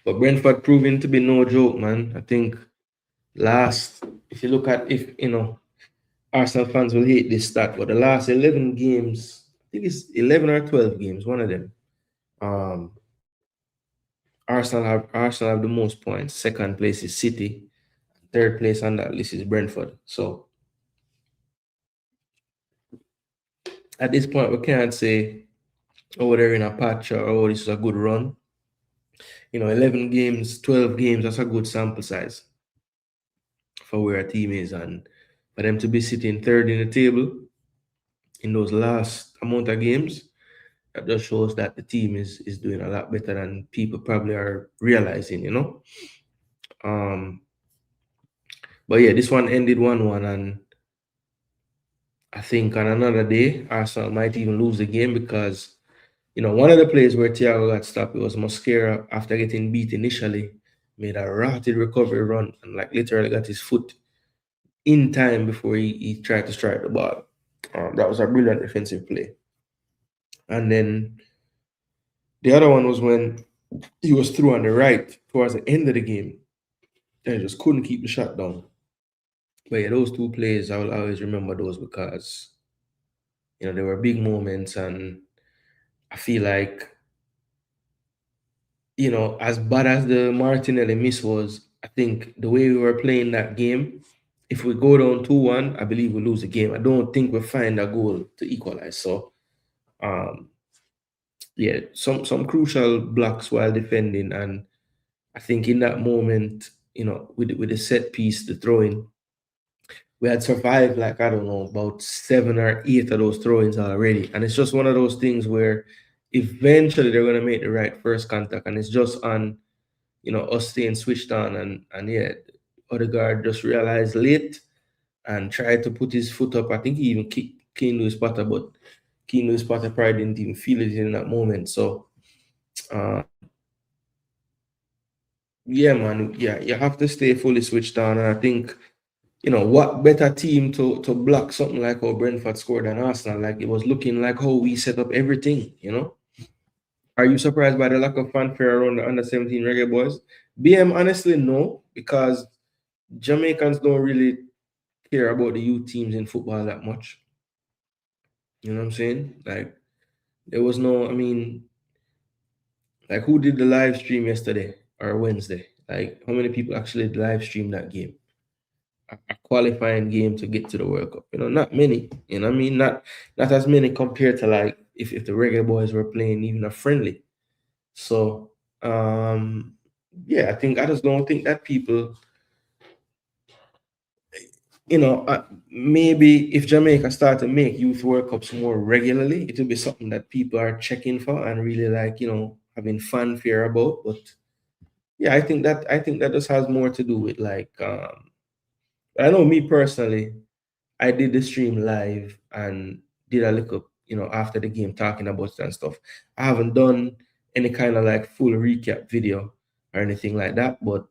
But Brentford proving to be no joke, man. I think if you look at, Arsenal fans will hate this stat, but the last 11 games, I think it's 11 or 12 games, one of them. Arsenal have the most points. Second place is City. Third place on that list is Brentford. So at this point, we can't say, oh, they're in a patch or oh, this is a good run. 11 games, 12 games, that's a good sample size for where a team is. And for them to be sitting third in the table in those last amount of games, that just shows that the team is doing a lot better than people probably are realizing, But yeah, this one ended 1-1, and I think on another day, Arsenal might even lose the game because, one of the plays where Thiago got stopped, it was Mosquera after getting beat initially, made a rapid recovery run and like literally got his foot in time before he tried to strike the ball. That was a brilliant defensive play. And then the other one was when he was through on the right towards the end of the game and he just couldn't keep the shot down. But yeah, those two plays, I will always remember those because, they were big moments, and I feel like, as bad as the Martinelli miss was, I think the way we were playing that game, if we go down 2-1, I believe we lose the game. I don't think we'll find a goal to equalize. So, yeah, some crucial blocks while defending, and I think in that moment, with the set piece, the throw-in, we had survived like, I don't know, about 7 or 8 of those throw-ins already. And it's just one of those things where eventually they're going to make the right first contact, and it's just on, us staying switched on, and yeah, Odegaard just realized late and tried to put his foot up. I think he even kicked Kane Lewis Potter, but Kane Lewis Potter probably didn't even feel it in that moment. So, yeah, man, yeah, you have to stay fully switched on. And I think, what better team to block something like how Brentford scored than Arsenal? Like, it was looking like how we set up everything, Are you surprised by the lack of fanfare around the under-17 reggae boys? BM, honestly, no, because Jamaicans don't really care about the youth teams in football that much. You know what I'm saying? Like, there was no, I mean, like, who did the live stream yesterday or Wednesday? Like, how many people actually live stream that game? A qualifying game to get to the World Cup. Not many. You know what I mean? Not as many compared to like if the reggae boys were playing even a friendly. So yeah, I just don't think that people, maybe if Jamaica start to make youth World Cups more regularly, it will be something that people are checking for and really like, having fanfare about. But yeah, I think that just has more to do with like I know me personally, I did the stream live and did a little, after the game talking about it and stuff. I haven't done any kind of like full recap video or anything like that, but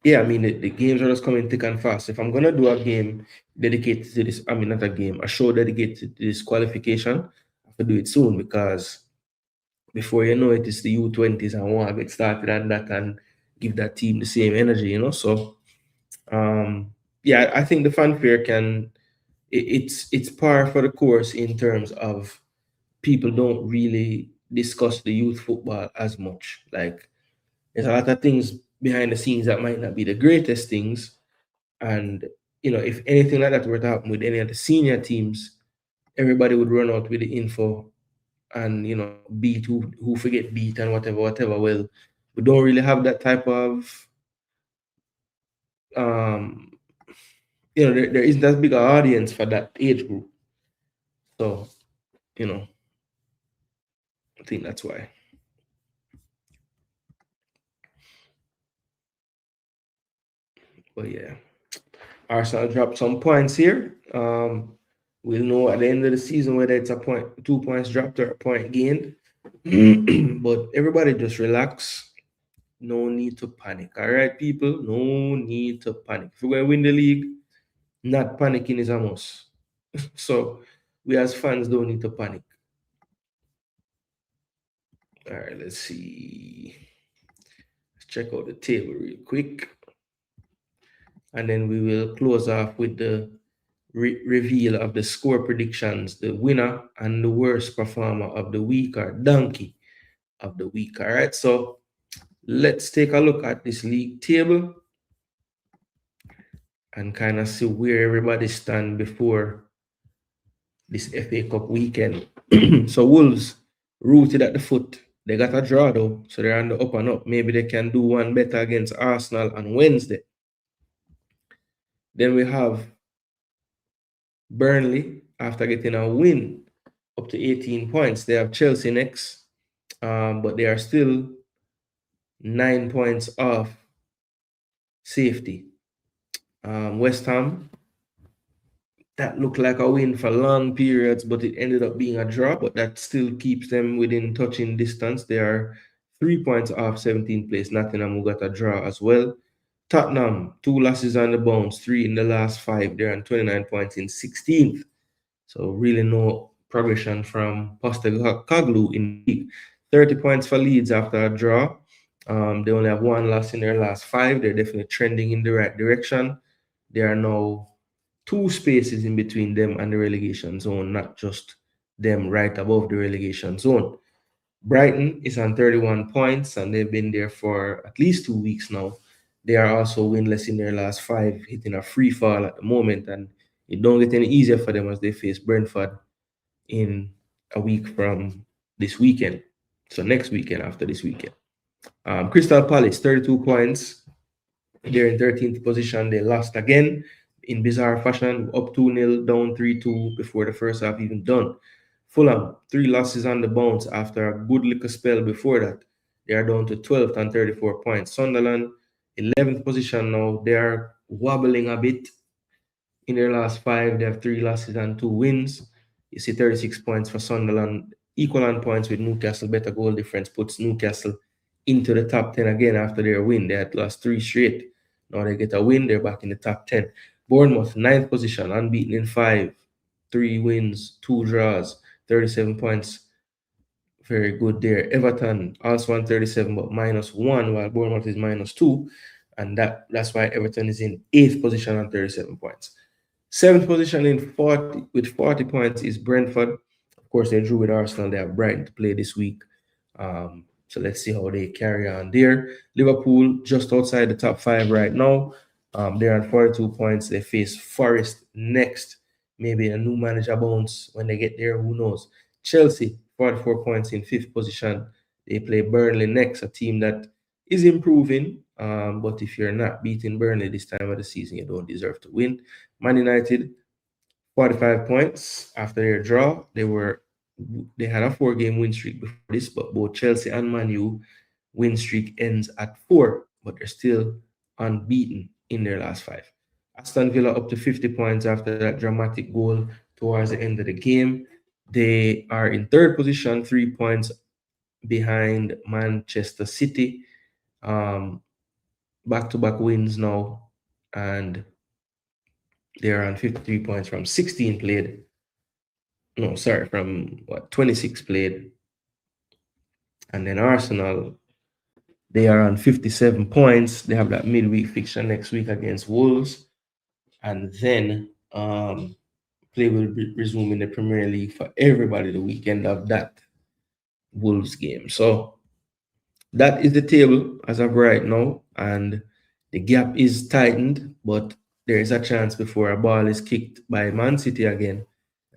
yeah, I mean the games are just coming thick and fast. If I'm gonna do a game dedicated to this, I mean not a game, a show dedicated to this qualification, I have to do it soon because before you know it, it's the U20s and I want to get started on that and give that team the same energy, So yeah, I think the fanfare can, it's par for the course in terms of people don't really discuss the youth football as much. Like there's a lot of things behind the scenes that might not be the greatest things. And if anything like that were to happen with any of the senior teams, everybody would run out with the info and beat who forget beat and whatever. Well, we don't really have that type of um there isn't as big an audience for that age group. So, I think that's why. But yeah, Arsenal dropped some points here. We'll know at the end of the season whether it's a point, 2 points dropped or a point gained. But everybody just relax. No need to panic. All right, people? No need to panic. If we're going to win the league, not panicking is a must. So we as fans don't need to panic. All right, let's see. Let's check out the table real quick. And then we will close off with the reveal of the score predictions, the winner and the worst performer of the week, or donkey of the week. All right, so let's take a look at this league table and kind of see where everybody stand before this FA Cup weekend. So Wolves rooted at the foot. They got a draw though, so they're on the up and up. Maybe they can do one better against Arsenal on Wednesday. Then we have Burnley after getting a win up to 18 points. They have Chelsea next, but they are still 9 points off safety. West Ham, that looked like a win for long periods, but it ended up being a draw, but that still keeps them within touching distance. They are 3 points off 17th place. Nottingham, who got a draw as well. Tottenham, 2 losses on the bounce, 3 in the last 5. They're on 29 points in 16th. So really no progression from Postecoglou in the league. 30 points for Leeds after a draw. They only have 1 loss in their last 5. They're definitely trending in the right direction. There are now 2 spaces in between them and the relegation zone, not just them right above the relegation zone. Brighton is on 31 points, and they've been there for at least 2 weeks now. They are also winless in their last 5, hitting a free fall at the moment, and it don't get any easier for them as they face Brentford in a week from this weekend. So next weekend after this weekend. Crystal Palace, 32 points. They're in 13th position. They lost again in bizarre fashion, up 2-0, down 3-2 before the first half even done. Fulham, 3 losses on the bounce after a good little spell before that. They are down to 12th and 34 points. Sunderland, 11th position now. They are wobbling a bit. In their last 5, they have 3 losses and 2 wins. You see 36 points for Sunderland, equal on points with Newcastle. Better goal difference puts Newcastle into the top 10 again after their win. They had lost 3 straight. Now they get a win, they're back in the top 10. Bournemouth, 9th position, unbeaten in 5. 3 wins, 2 draws, 37 points. Very good there. Everton also on 37, but -1, while Bournemouth is -2. And that's why Everton is in 8th position on 37 points. 7th position with 40 points is Brentford. Of course, they drew with Arsenal. They have Brighton to play this week. So let's see how they carry on there. Liverpool just outside the top 5 right now. They're on 42 points. They face Forest next. Maybe a new manager bounce when they get there. Who knows? Chelsea, 44 points in 5th position. They play Burnley next, a team that is improving. But if you're not beating Burnley this time of the season, you don't deserve to win. Man United, 45 points after their draw. They had a 4-game win streak before this, but both Chelsea and Man U win streak ends at 4, but they're still unbeaten in their last 5. Aston Villa up to 50 points after that dramatic goal towards the end of the game. They are in 3rd position, 3 points behind Manchester City. Back-to-back wins now, and they're on 53 points from 16 played. No, sorry, from 26 played. And then Arsenal, they are on 57 points. They have that midweek fixture next week against Wolves. And then play will resume in the Premier League for everybody the weekend of that Wolves game. So that is the table as of right now, and the gap is tightened, but there is a chance before a ball is kicked by Man City again.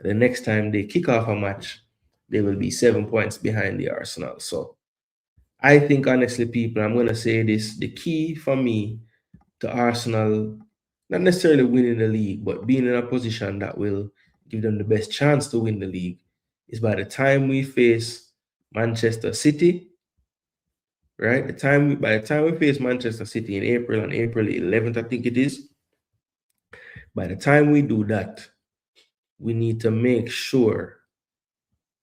The next time they kick off a match, they will be 7 points behind the Arsenal. So I think, honestly, people, I'm going to say this, the key for me to Arsenal, not necessarily winning the league, but being in a position that will give them the best chance to win the league, is by the time we face Manchester City, right? By the time we face Manchester City in April, on April 11th, I think it is. By the time we do that, we need to make sure.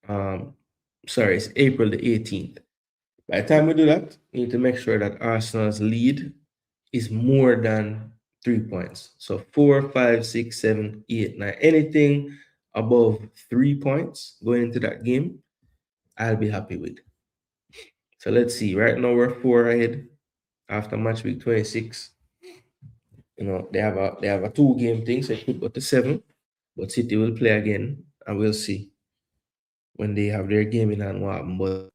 It's April the 18th. By the time we do that, we need to make sure that Arsenal's lead is more than 3 points. So 4, 5, 6, 7, 8, 9. Anything above 3 points going into that game, I'll be happy with. So let's see. Right now we're 4 ahead after match week 26. They have a 2-game thing, so it could go to 7. But City will play again, and we'll see when they have their game in hand what happen. But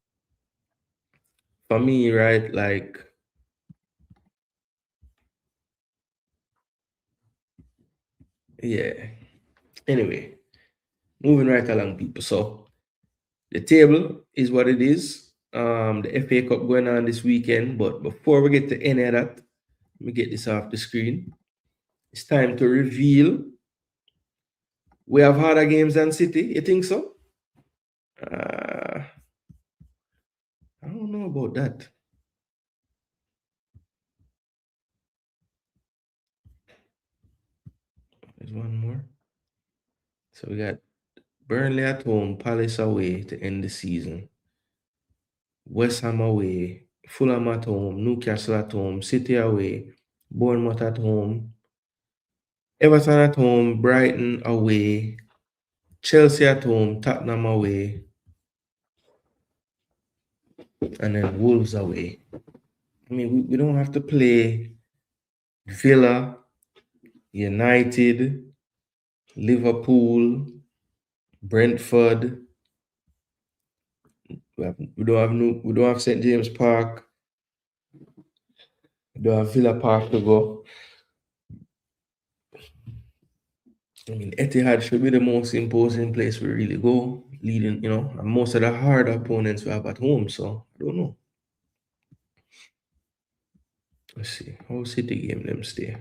for me, right, like, yeah. Anyway, moving right along, people. So the table is what it is. The FA Cup going on this weekend. But before we get to any of that, let me get this off the screen. It's time to reveal. We have harder games than City. You think so? I don't know about that. There's one more. So we got Burnley at home, Palace away to end the season. West Ham away, Fulham at home, Newcastle at home, City away, Bournemouth at home, Everton at home, Brighton away, Chelsea at home, Tottenham away, and then Wolves away. I mean, we don't have to play Villa, United, Liverpool, Brentford. We don't have St. James Park. We don't have Villa Park to go. I mean, Etihad should be the most imposing place we really go, leading, and most of the hard opponents we have at home. So I don't know. Let's see. How City game them stay?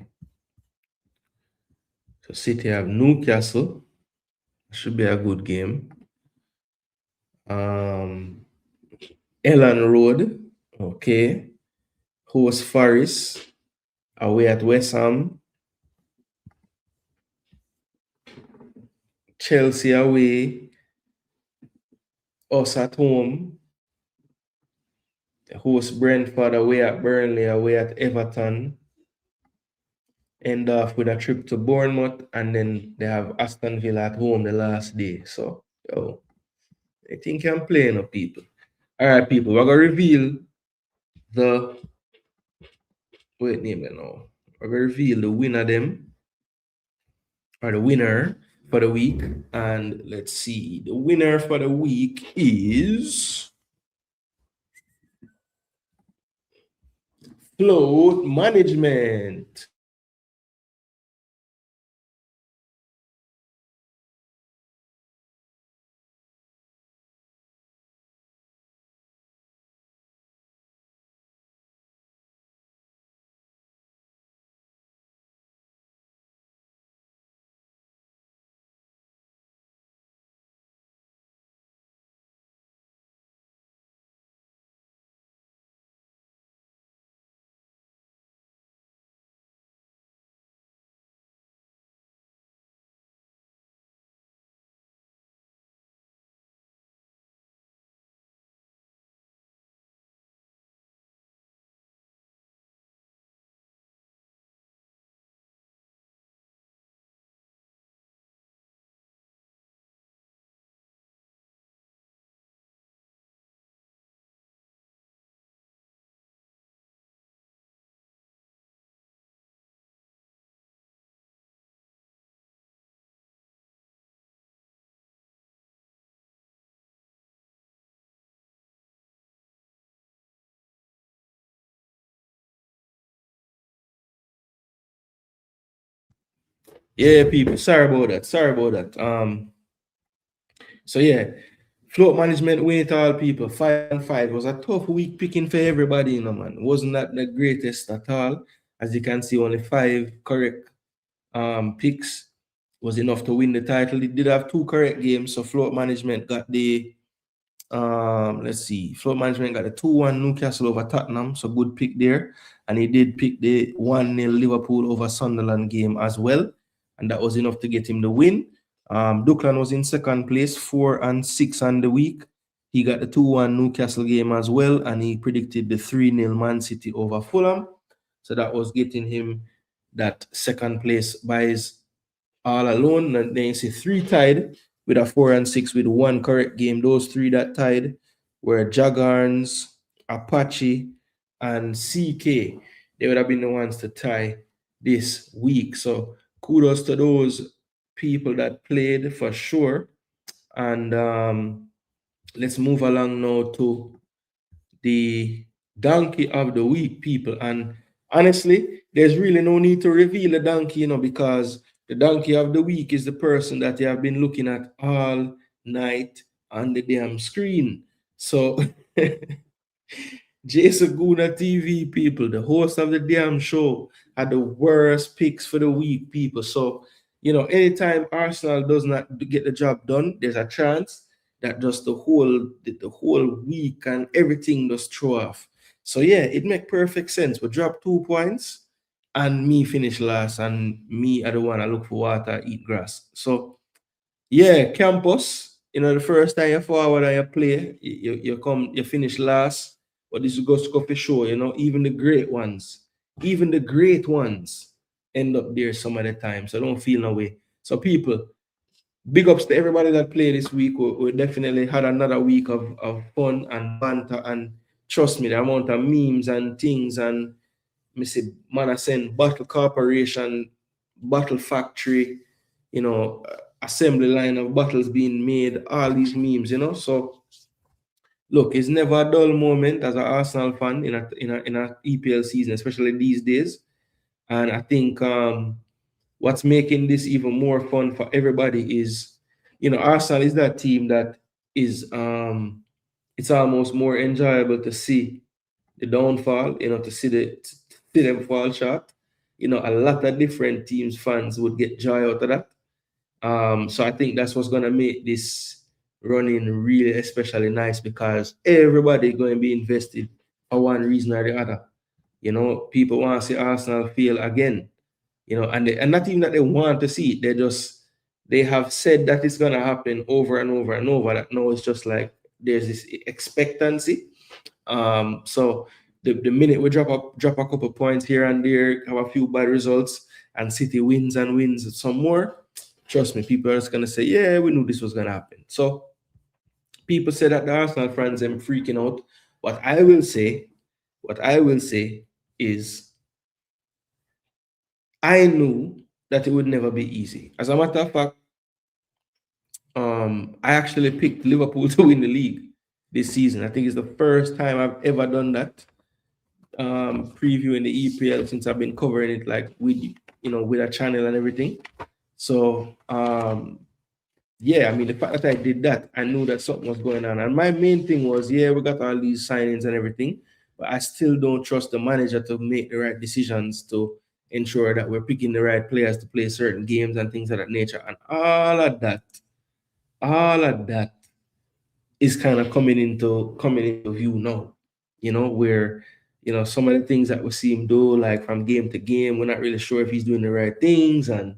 So City have Newcastle. Should be a good game. Ellen Road. Okay. Host Forest. Away at West Ham. Chelsea away. Us at home. Host Brentford away at Burnley, away at Everton. End off with a trip to Bournemouth, and then they have Aston Villa at home the last day. So, I think I'm playing up, people. All right, people, we're going to reveal the We're going to reveal the winner them, or the winner for the week. And let's see, the winner for the week is Float Management. Yeah, people. Sorry about that. Sorry about that. So yeah, float management win it all, people. 5-5 was a tough week picking for everybody, you know, man. Wasn't that the greatest at all? As you can see, only 5 correct picks was enough to win the title. It did have 2 correct games, so float management got the let's see, float management got a 2-1 Newcastle over Tottenham, so good pick there. And he did pick the 1-0 Liverpool over Sunderland game as well, and that was enough to get him the win. Duckland was in second place, 4-6 on the week. He got the 2-1 Newcastle game as well, and he predicted the 3-0 Man City over Fulham. So that was getting him that second place buys all alone. And then you see 3 tied with a 4-6 with 1 correct game. Those 3 that tied were Jaguars, Apache, and CK. They would have been the ones to tie this week. So kudos to those people that played for sure. And let's move along now to the donkey of the week, people. And honestly, there's really no need to reveal the donkey, you know, because the donkey of the week is the person that you have been looking at all night on the damn screen. So Jason Gooner TV, people, the host of the damn show, had the worst picks for the week, people. So, you know, anytime Arsenal does not get the job done, there's a chance that just the whole week and everything just throw off. So yeah, it make perfect sense. We drop 2 points and me finish last, and me are the one I look for water, eat grass. So yeah, campus, you know, the first time you forward and you play, you finish last. But this goes to show, you know, even the great ones end up there some of the time. So don't feel no way. So people, big ups to everybody that played this week. We definitely had another week of fun and banter. And trust me, the amount of memes and things, and me say, man, I send Battle Corporation, Battle Factory, you know, assembly line of battles being made, all these memes, you know. So look, it's never a dull moment as an Arsenal fan in a EPL season, especially these days. And I think what's making this even more fun for everybody is, you know, Arsenal is that team that is it's almost more enjoyable to see the downfall, you know, to see them fall short. You know, a lot of different teams fans would get joy out of that. So I think that's what's gonna make this running really especially nice, because everybody going to be invested for one reason or the other. You know, people want to see Arsenal fail again. You know, and not even that they want to see it, they have said that it's gonna happen over and over and over. That now it's just like there's this expectancy. So the minute we drop a couple points here and there, have a few bad results, and City wins and wins some more, trust me, people are just gonna say, yeah, we knew this was gonna happen. So people say that the Arsenal fans are freaking out. What I will say is, I knew that it would never be easy. As a matter of fact, I actually picked Liverpool to win the league this season. I think it's the first time I've ever done that. Previewing the EPL, since I've been covering it like with, you know, with a channel and everything. So yeah, I mean, the fact that I did that, I knew that something was going on. And my main thing was, yeah, we got all these signings and everything, but I still don't trust the manager to make the right decisions to ensure that we're picking the right players to play certain games and things of that nature. And all of that is kind of coming into view now. You know, where, you know, some of the things that we see him do, like from game to game, we're not really sure if he's doing the right things. And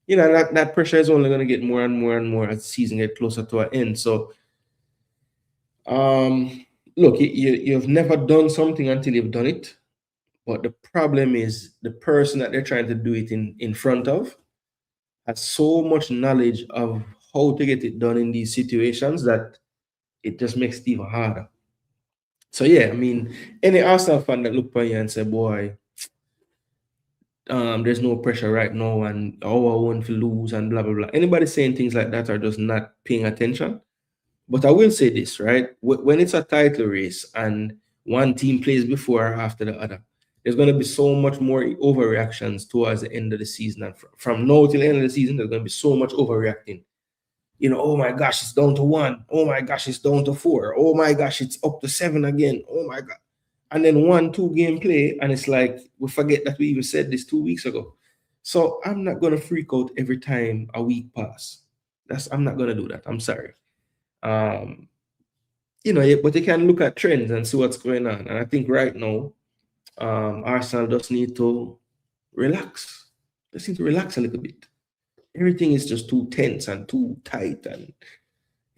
you know, that pressure is only going to get more and more and more as the season get closer to an end. So look, you've never done something until you've done it. But the problem is the person that they're trying to do it in front of has so much knowledge of how to get it done in these situations that it just makes it even harder. So yeah, I mean, any Arsenal fan that look at you and say, boy, there's no pressure right now and I want to lose and blah blah blah. Anybody saying things like that are just not paying attention. But I will say this, right? When it's a title race and one team plays before or after the other, there's going to be so much more overreactions towards the end of the season. And from now till the end of the season, there's going to be so much overreacting. Oh my gosh, it's down to 1. Oh my gosh, it's down to 4. Oh my gosh, it's up to 7 again. Oh my God. And then 1-2 game play, and it's like we forget that we even said this 2 weeks ago. So I'm not gonna freak out every time a week pass. I'm not gonna do that. I'm sorry. But you can look at trends and see what's going on. And I think right now, Arsenal just need to relax. Just need to relax a little bit. Everything is just too tense and too tight, and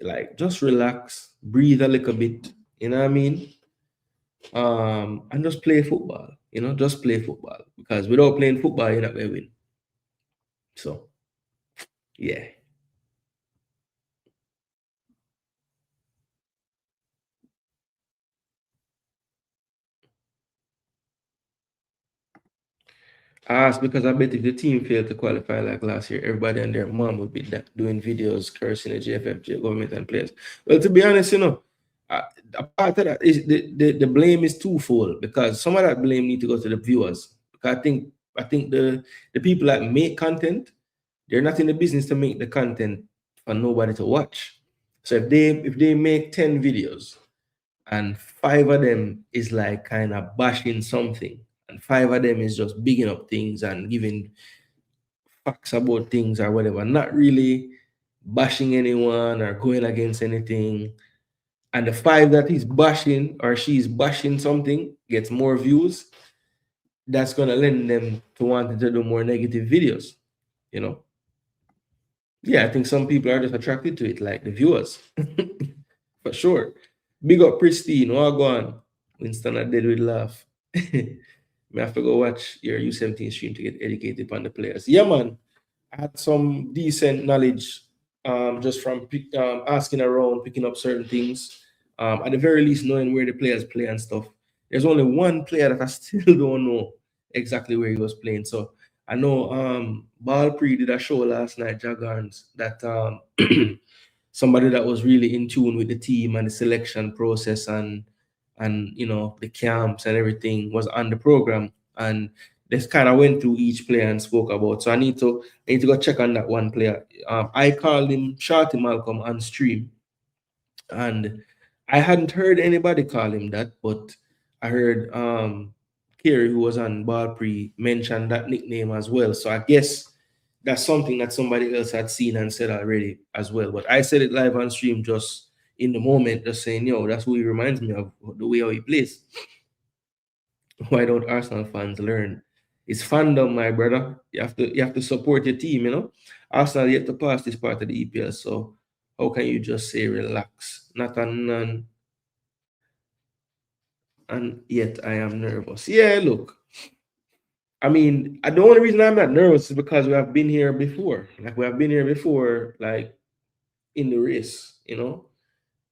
like just relax, breathe a little bit. You know what I mean? And just play football. Just play football, because without playing football, you're not gonna win. So, yeah. I asked because I bet if the team failed to qualify like last year, everybody and their mom would be doing videos cursing the GFF government and players. Well, to be honest, a part of that is the blame is twofold, because some of that blame need to go to the viewers. Because I think the people that make content, they're not in the business to make the content for nobody to watch. So if they make 10 videos and 5 of them is like kind of bashing something, and 5 of them is just bigging up things and giving facts about things or whatever, not really bashing anyone or going against anything, and the 5 that he's bashing or she's bashing something gets more views, that's gonna lend them to wanting to do more negative videos. Yeah, I think some people are just attracted to it, like the viewers. For sure. Big up Pristine. What go on? Winston are dead with laugh. We have to go watch your U17 stream to get educated on the players. Yeah, man. I had some decent knowledge just from asking around, picking up certain things. At the very least, knowing where the players play and stuff. There's only one player that I still don't know exactly where he was playing. So I know Ball Pre did a show last night, Jagans, that somebody that was really in tune with the team and the selection process and the camps and everything was on the program, and they kind of went through each player and spoke about. So I need to go check on that one player. I called him Shorty Malcolm on stream, and I hadn't heard anybody call him that, but I heard Kerry, who was on Ball Pre, mention that nickname as well. So I guess that's something that somebody else had seen and said already as well. But I said it live on stream just in the moment, just saying, that's who he reminds me of, the way how he plays. Why don't Arsenal fans learn? It's fandom, my brother. You have to support your team. Arsenal yet to pass this part of the EPL, so how can you just say relax? Not a none. And yet I am nervous. Yeah, look. I mean, the only reason I'm not nervous is because we have been here before. Like we have been here before, like in the race.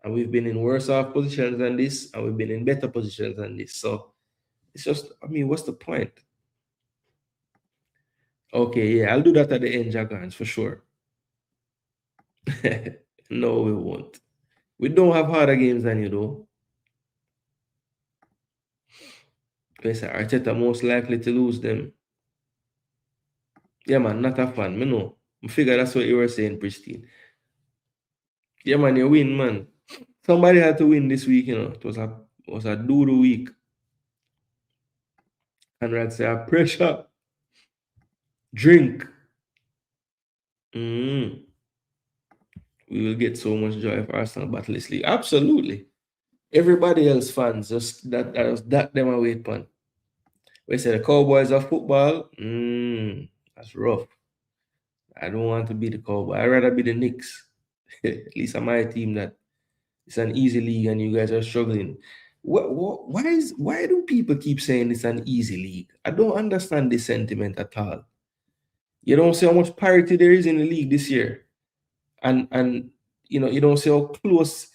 And we've been in worse off positions than this, and we've been in better positions than this. So it's just, I mean, what's the point? Okay, yeah, I'll do that at the end, Jagans, for sure. No, we won't. We don't have harder games than you, though. Listen, Arteta most likely to lose them. Yeah, man, not a fan. Me know. I figure that's what you were saying, Pristine. Yeah, man, you win, man. Somebody had to win this week. It was a doodle week. And I'd say pressure. Drink. We will get so much joy if Arsenal battle this league. Absolutely. Everybody else fans just that them away pan. We say the Cowboys of football. That's rough. I don't want to be the Cowboy. I'd rather be the Knicks. At least on my team that it's an easy league and you guys are struggling. Why do people keep saying it's an easy league? I don't understand this sentiment at all. You don't see how much parity there is in the league this year. And you don't see how close,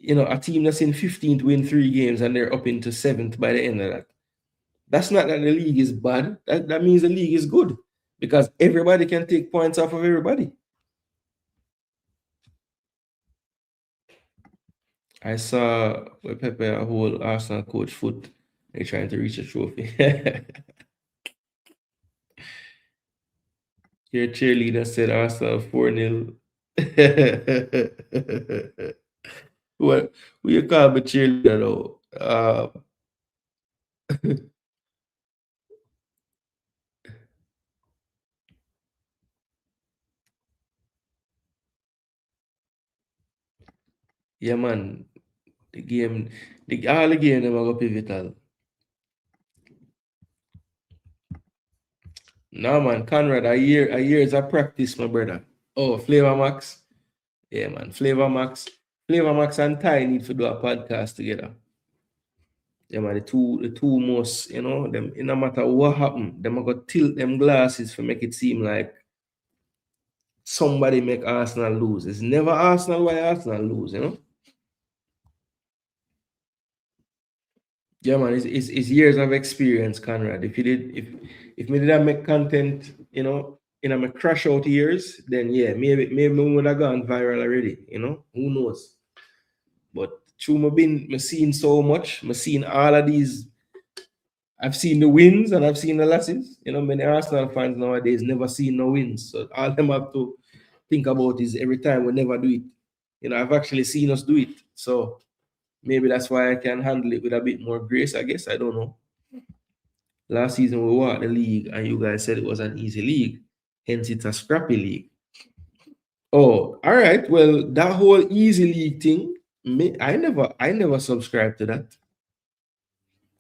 a team that's in 15th win 3 games and they're up into 7th by the end of that. That's not that the league is bad. That means the league is good, because everybody can take points off of everybody. I saw where Pepe hold Arsenal coach foot They're trying to reach a trophy. Your cheerleader said Arsenal 4-0. What you call me cheerleader though? Yeah, man. The game, all the game them are go pivotal. No man, Conrad, a years of practice, my brother. Oh, Flavor Max. Yeah, man. Flavor Max and Ty need to do a podcast together. Yeah, man, the two most, them no matter what happened, them are gonna tilt them glasses for make it seem like somebody make Arsenal lose. It's never Arsenal why Arsenal lose. Yeah, man, it's years of experience, Conrad. If me didn't make content, in my crash out years, then yeah, maybe we would have gone viral already. Who knows? But through me seen so much, me seen all of these. I've seen the wins and I've seen the losses. Many Arsenal fans nowadays never seen no wins. So all them have to think about is every time we never do it. I've actually seen us do it. So maybe that's why I can handle it with a bit more grace, I guess. I don't know. Last season we won the league and you guys said it was an easy league. Hence it's a scrappy league. Oh, all right. Well, that whole easy league thing, I never subscribed to that.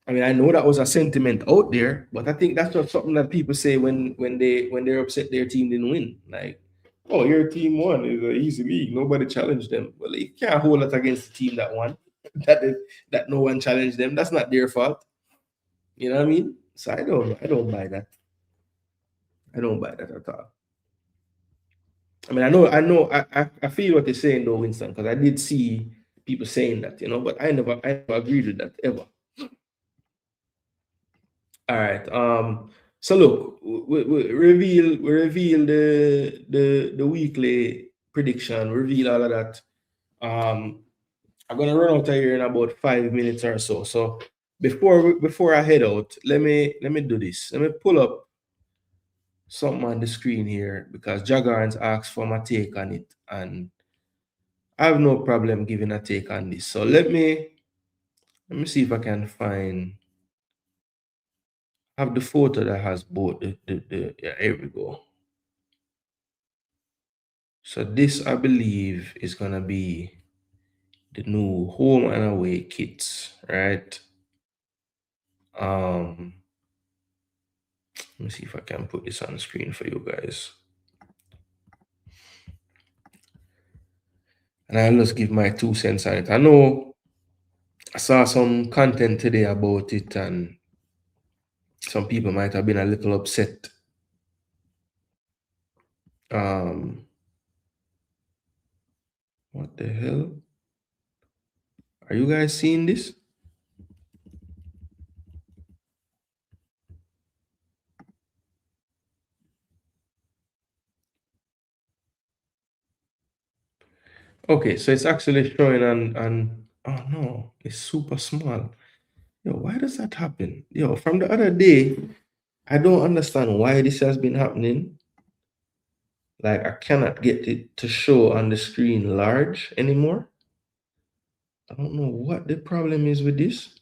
I mean, I know that was a sentiment out there, but I think that's not something that people say when they're upset their team didn't win. Like, oh, your team won. It's an easy league. Nobody challenged them. Well, you can't hold it against the team that won. that no one challenged them. That's not their fault. You know what I mean? So I don't buy that. I don't buy that at all. I mean, I feel what they're saying though, Winston, because I did see people saying that, but I never agreed with that ever. All right. So look, we reveal the weekly prediction, reveal all of that. I'm gonna run out of here in about 5 minutes or so. So before I head out, let me do this. Let me pull up something on the screen here because Jagarns asked for my take on it, and I have no problem giving a take on this. So let me see if I can have the photo that has both yeah, here we go. So this, I believe, is gonna be the new home and away kits, right? Let me see if I can put this on screen for you guys. And I'll just give my 2 cents on it. I know I saw some content today about it, and some people might have been a little upset. What the hell? Are you guys seeing this? Okay, so it's actually showing on oh no, it's super small. Yo, why does that happen? Yo, from the other day, I don't understand why this has been happening. Like I cannot get it to show on the screen large anymore. I don't know what the problem is with this.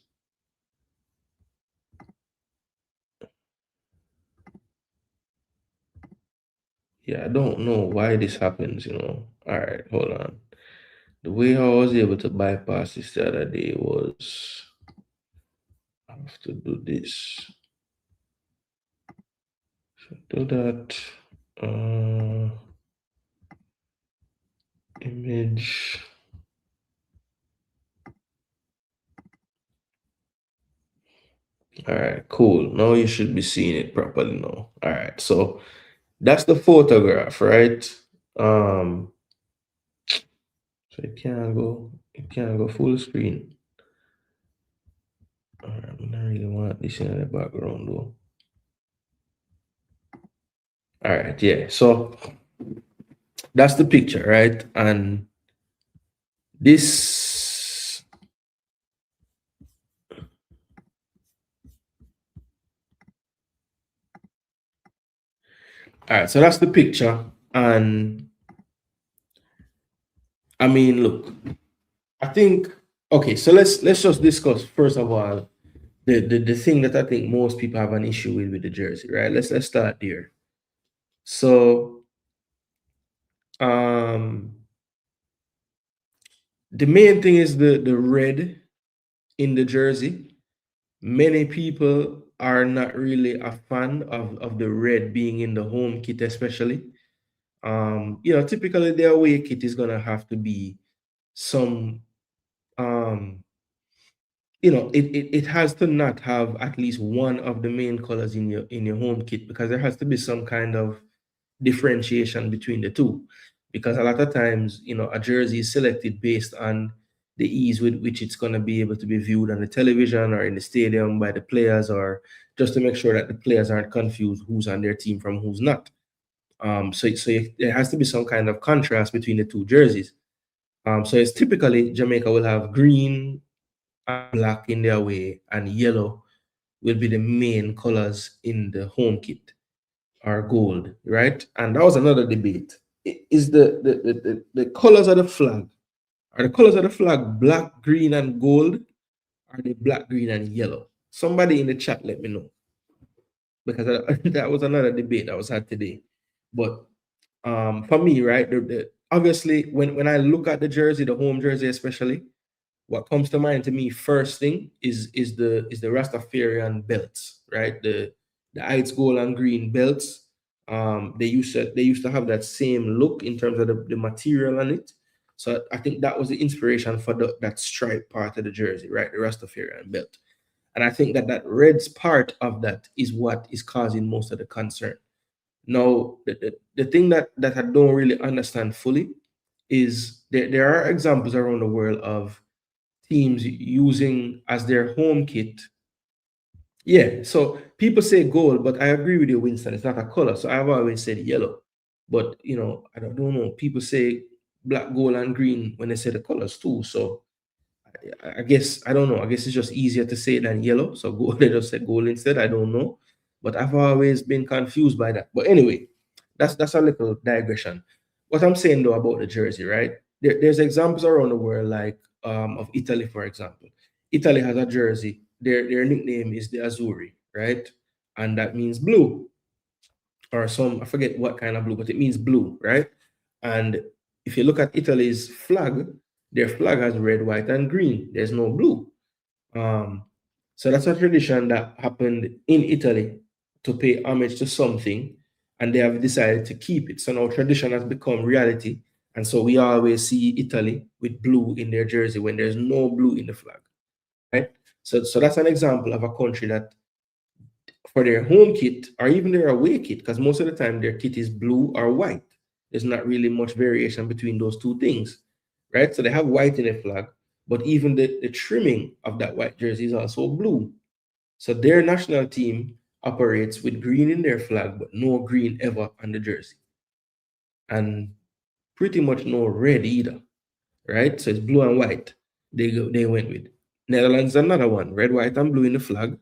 Yeah, I don't know why this happens. All right, hold on. The way I was able to bypass this the other day was I have to do this. So do that. Image. All right, cool. Now you should be seeing it properly now. All right, so that's the photograph, right? So it can't go full screen. All right, I don't really want this in the background though. All right, yeah. So that's the picture, right? And this All right, so that's the picture. And I mean, look, I think okay, so let's just discuss first of all the thing that I think most people have an issue with the jersey, right? Let's start there. So um the main thing is the red in the jersey. Many people are not really a fan of the red being in the home kit, especially. Typically the away kit is gonna have to be some um it has to not have at least one of the main colors in your home kit, because there has to be some kind of differentiation between the two, because a lot of times a jersey is selected based on the ease with which it's going to be able to be viewed on the television or in the stadium by the players, or just to make sure that the players aren't confused who's on their team from who's not. There has to be some kind of contrast between the two jerseys. So it's typically Jamaica will have green and black in their way, and yellow will be the main colors in the home kit, or gold, right? And that was another debate. Is the colors of the flag, are the colors of the flag black, green, and gold? Are they black, green, and yellow? Somebody in the chat let me know, because that was another debate that was had today. But for me, right, obviously when I look at the jersey, the home jersey especially, what comes to mind to me first thing is the Rastafarian belts, right? The Heights gold and green belts. They used to have that same look in terms of the material on it. So I think that was the inspiration for that stripe part of the jersey, right? The Rastafarian belt. And I think that reds part of that is what is causing most of the concern. Now, the thing that I don't really understand fully is there are examples around the world of teams using as their home kit. Yeah, so people say gold, but I agree with you, Winston. It's not a color. So I've always said yellow. But I don't know. People say black, gold, and green when they say the colors too. So I guess I don't know. I guess it's just easier to say it than yellow. So gold, they just said gold instead. I don't know. But I've always been confused by that. But anyway, that's a little digression. What I'm saying though about the jersey, right? There's examples around the world, like of Italy, for example. Italy has a jersey. Their nickname is the Azzurri, right? And that means blue, or some, I forget what kind of blue, but it means blue, right? And if you look at Italy's flag, their flag has red, white, and green. There's no blue. Um, so that's a tradition that happened in Italy to pay homage to something, and they have decided to keep it. So now tradition has become reality, and so we always see Italy with blue in their jersey when there's no blue in the flag, right? So that's an example of a country that, for their home kit or even their away kit, because most of the time their kit is blue or white. There's not really much variation between those two things, right? So they have white in the flag, but even the trimming of that white jersey is also blue. So their national team operates with green in their flag, but no green ever on the jersey, and pretty much no red either, right? So it's blue and white. They went with. Netherlands is another one, red, white, and blue in the flag.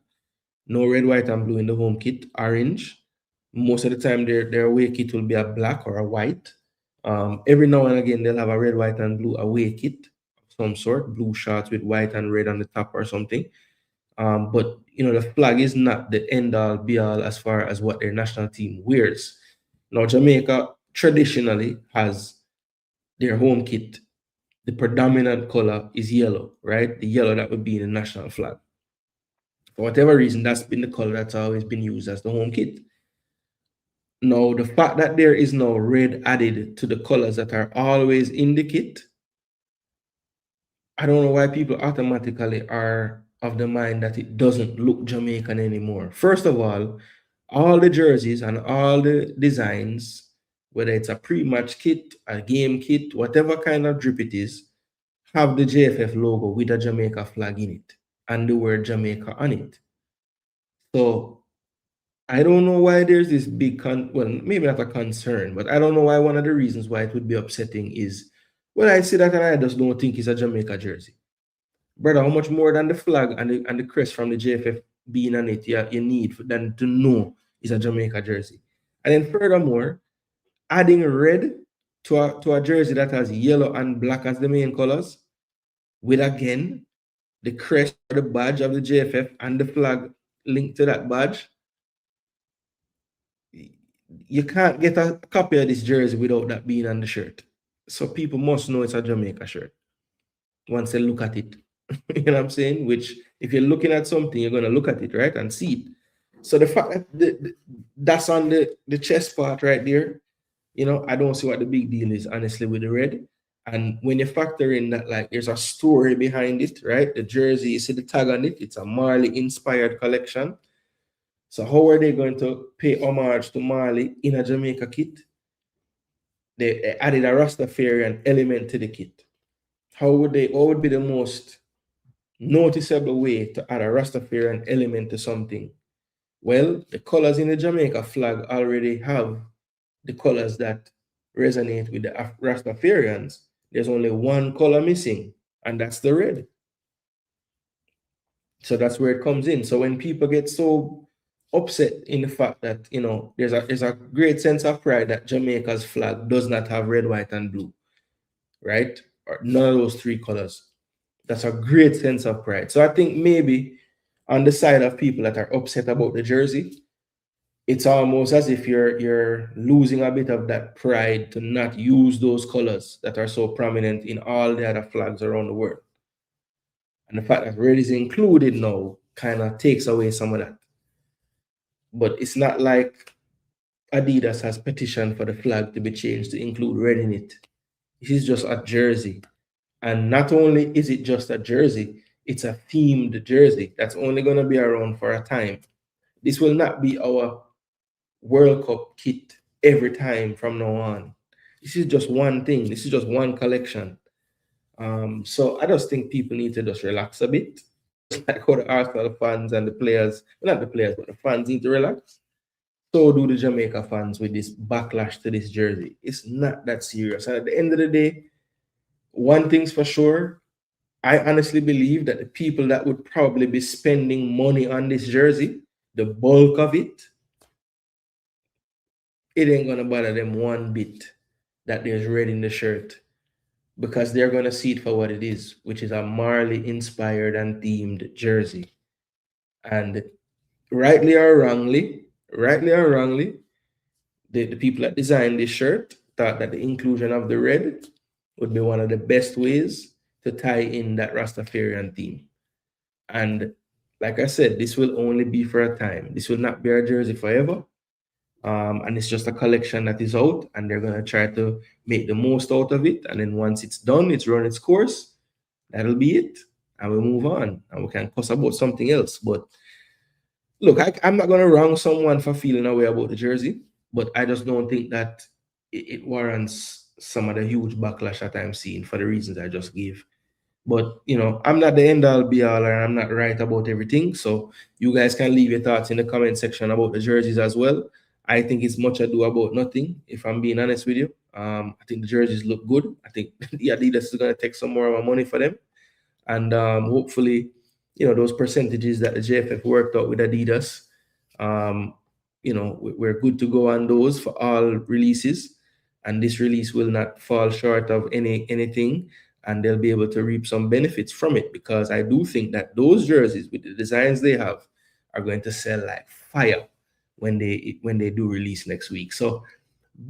No red, white, and blue in the home kit. Orange. Most of the time, their away kit will be a black or a white. Every now and again, they'll have a red, white, and blue away kit of some sort, blue shorts with white and red on the top or something. But the flag is not the end all be all as far as what their national team wears. Now, Jamaica traditionally has their home kit. The predominant color is yellow, right? The yellow that would be in the national flag. For whatever reason, that's been the color that's always been used as the home kit. Now, the fact that there is no red added to the colors that are always in the kit, I don't know why people automatically are of the mind that it doesn't look Jamaican anymore. First of all the jerseys and all the designs, whether it's a pre-match kit, a game kit, whatever kind of drip it is, have the JFF logo with a Jamaica flag in it and the word Jamaica on it. So I don't know why there's this big well, maybe not a concern, but I don't know why one of the reasons why it would be upsetting is, well, I see that and I just don't think it's a Jamaica jersey. Brother, how much more than the flag and the crest from the JFF being on it you need than to know it's a Jamaica jersey? And then furthermore, adding red to a jersey that has yellow and black as the main colors, with again the crest or the badge of the JFF and the flag linked to that badge, you can't get a copy of this jersey without that being on the shirt. So people must know it's a Jamaica shirt once they look at it. You know what I'm saying? Which, if you're looking at something, you're going to look at it, right? And see it. So the fact that that's on the chest part right there, you know, I don't see what the big deal is, honestly, with the red. And when you factor in that, like, there's a story behind it, right? The jersey, you see the tag on it, it's a Marley-inspired collection. So how are they going to pay homage to Marley in a Jamaica kit? They added a Rastafarian element to the kit. What would be the most noticeable way to add a Rastafarian element to something? Well, the colors in the Jamaica flag already have the colors that resonate with the Rastafarians. There's only one color missing, and that's the red. So that's where it comes in. So when people get so upset in the fact that, you know, there's a great sense of pride that Jamaica's flag does not have red, white, and blue, right? Or none of those three colors. That's a great sense of pride. So I think maybe on the side of people that are upset about the jersey, it's almost as if you're losing a bit of that pride to not use those colors that are so prominent in all the other flags around the world. And the fact that red is included now kind of takes away some of that. But it's not like Adidas has petitioned for the flag to be changed to include red in it. This is just a jersey. And not only is it just a jersey, it's a themed jersey that's only going to be around for a time. This will not be our World Cup kit every time from now on. This is just one thing. This is just one collection. So I just think people need to just relax a bit. Like how the Arsenal fans and the players, not the players, but the fans need to relax. So do the Jamaica fans with this backlash to this jersey. It's not that serious. And at the end of the day, one thing's for sure, I honestly believe that the people that would probably be spending money on this jersey, the bulk of it ain't gonna bother them one bit that there's red in the shirt, because they're gonna see it for what it is, which is a Marley inspired and themed jersey. And rightly or wrongly, the people that designed this shirt thought that the inclusion of the red would be one of the best ways to tie in that Rastafarian theme. And like I said, this will only be for a time. This will not be our jersey forever. And it's just a collection that is out, and they're going to try to make the most out of it. And then once it's done, it's run its course, that'll be it. And we move on, and we can cuss about something else. But look, I'm not going to wrong someone for feeling a way about the jersey, but I just don't think that it warrants some of the huge backlash that I'm seeing for the reasons I just gave. But, you know, I'm not the end all be all, and I'm not right about everything. So you guys can leave your thoughts in the comment section about the jerseys as well. I think it's much ado about nothing, if I'm being honest with you. I think the jerseys look good. I think the Adidas is going to take some more of our money for them. And hopefully, you know, those percentages that the JFF worked out with Adidas, you know, we're good to go on those for all releases. And this release will not fall short of anything. And they'll be able to reap some benefits from it, because I do think that those jerseys with the designs they have are going to sell like fire when they do release next week. So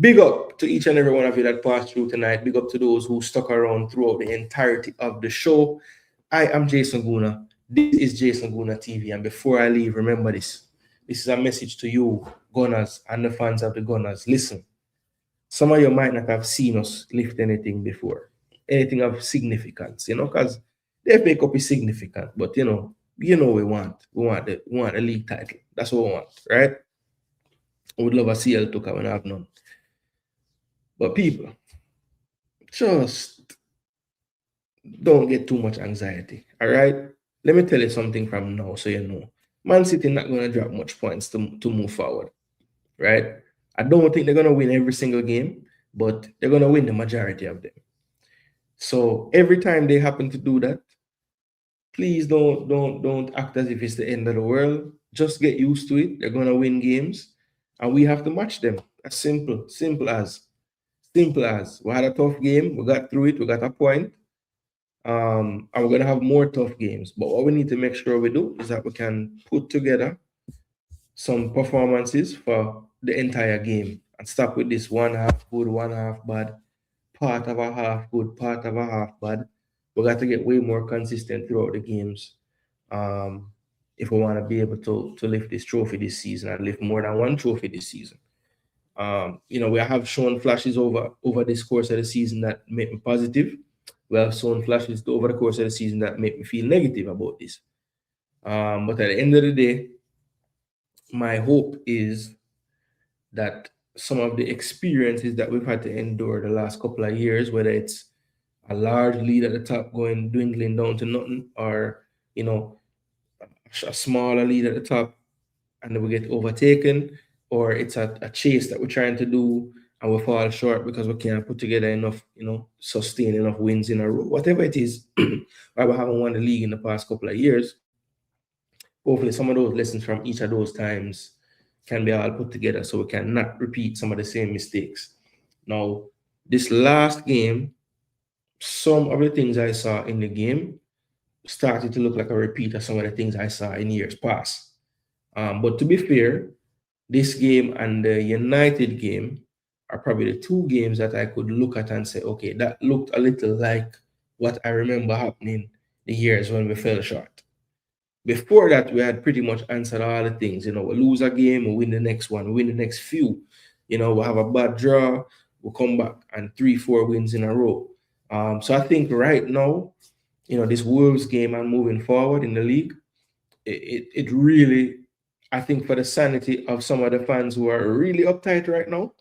big up to each and every one of you that passed through tonight. Big up to those who stuck around throughout the entirety of the show. I am Jason Gooner. This is Jason Gooner TV. And before I leave, remember this. This is a message to you, Gunners, and the fans of the Gunners. Listen, some of you might not have seen us lift anything before, anything of significance, you know, because the FA Cup is significant, but you know we want a league title. That's what we want, right? I would love a CL to come and have none. But people, just don't get too much anxiety, all right? Let me tell you something from now so you know. Man City not going to drop much points to move forward, right? I don't think they're going to win every single game, but they're going to win the majority of them. So every time they happen to do that, please don't act as if it's the end of the world. Just get used to it. They're going to win games. and we have to match them. As simple, simple as. We had a tough game, we got through it, we got a point, and we're gonna have more tough games. But what we need to make sure we do is that we can put together some performances for the entire game and stop with this one half good, one half bad, part of a half good, part of a half bad. We got to get way more consistent throughout the games, if we want to be able to lift this trophy this season and lift more than one trophy this season. We have shown flashes over this course of the season that make me positive. We have shown flashes over the course of the season that make me feel negative about this. But at the end of the day, my hope is that some of the experiences that we've had to endure the last couple of years, whether it's a large lead at the top going dwindling down to nothing, or a smaller lead at the top and then we get overtaken, or it's a chase that we're trying to do and we fall short because we can't put together enough, sustain enough wins in a row, whatever it is, why we haven't won the league in the past couple of years. Hopefully some of those lessons from each of those times can be all put together so we can not repeat some of the same mistakes. Now, this last game, some of the things I saw in the game started to look like a repeat of some of the things I saw in years past. But to be fair, this game and the United game are probably the two games that I could look at and say, okay, that looked a little like what I remember happening the years when we fell short. Before that, we had pretty much answered all the things. We lose a game, we win the next one, we win the next few. We have a bad draw, we come back and 3-4 wins in a row. So I think right now, this Wolves game and moving forward in the league, it really, I think for the sanity of some of the fans who are really uptight right now,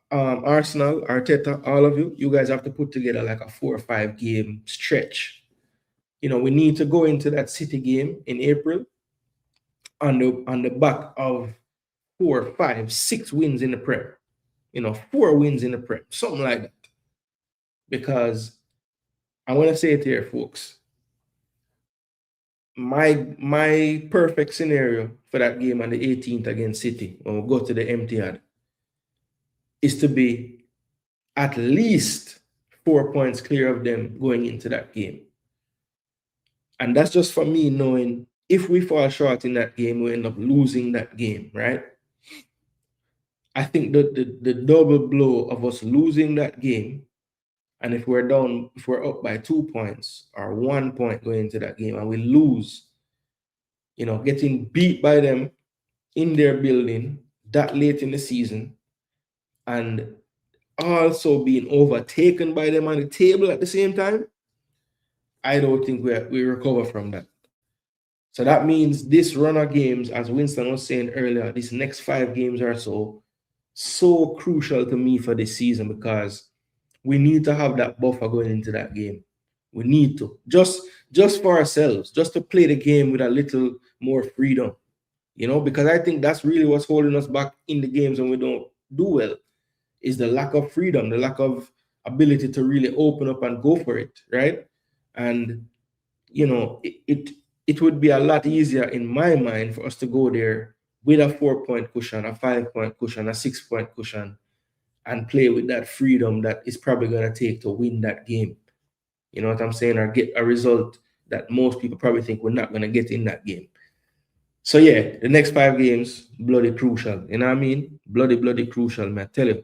Arsenal, Arteta, all of you guys have to put together like a 4 or 5 game stretch. We need to go into that City game in April on the back of 4, 5, 6 wins in the Prem. 4 wins in the Prem, something like that. Because I want to say it here, folks. My perfect scenario for that game on the 18th against City, when we go to the Etihad, is to be at least 4 points clear of them going into that game. And that's just for me knowing if we fall short in that game, we end up losing that game, right? I think the double blow of us losing that game, and if we're up by 2 points or 1 point going into that game and we lose, getting beat by them in their building that late in the season and also being overtaken by them on the table at the same time, I don't think we recover from that. So that means this run of games, as Winston was saying earlier, these next 5 games are so crucial to me for this season, because we need to have that buffer going into that game. We need to, just for ourselves, just to play the game with a little more freedom, because I think that's really what's holding us back in the games when we don't do well, is the lack of freedom, the lack of ability to really open up and go for it, right? And, it would be a lot easier in my mind for us to go there with a 4-point cushion, a 5-point cushion, a 6-point cushion, and play with that freedom that is probably going to take to win that game. You know what I'm saying? Or get a result that most people probably think we're not going to get in that game. So yeah, the next 5 games, bloody crucial. You know what I mean? Bloody crucial, man. I tell you.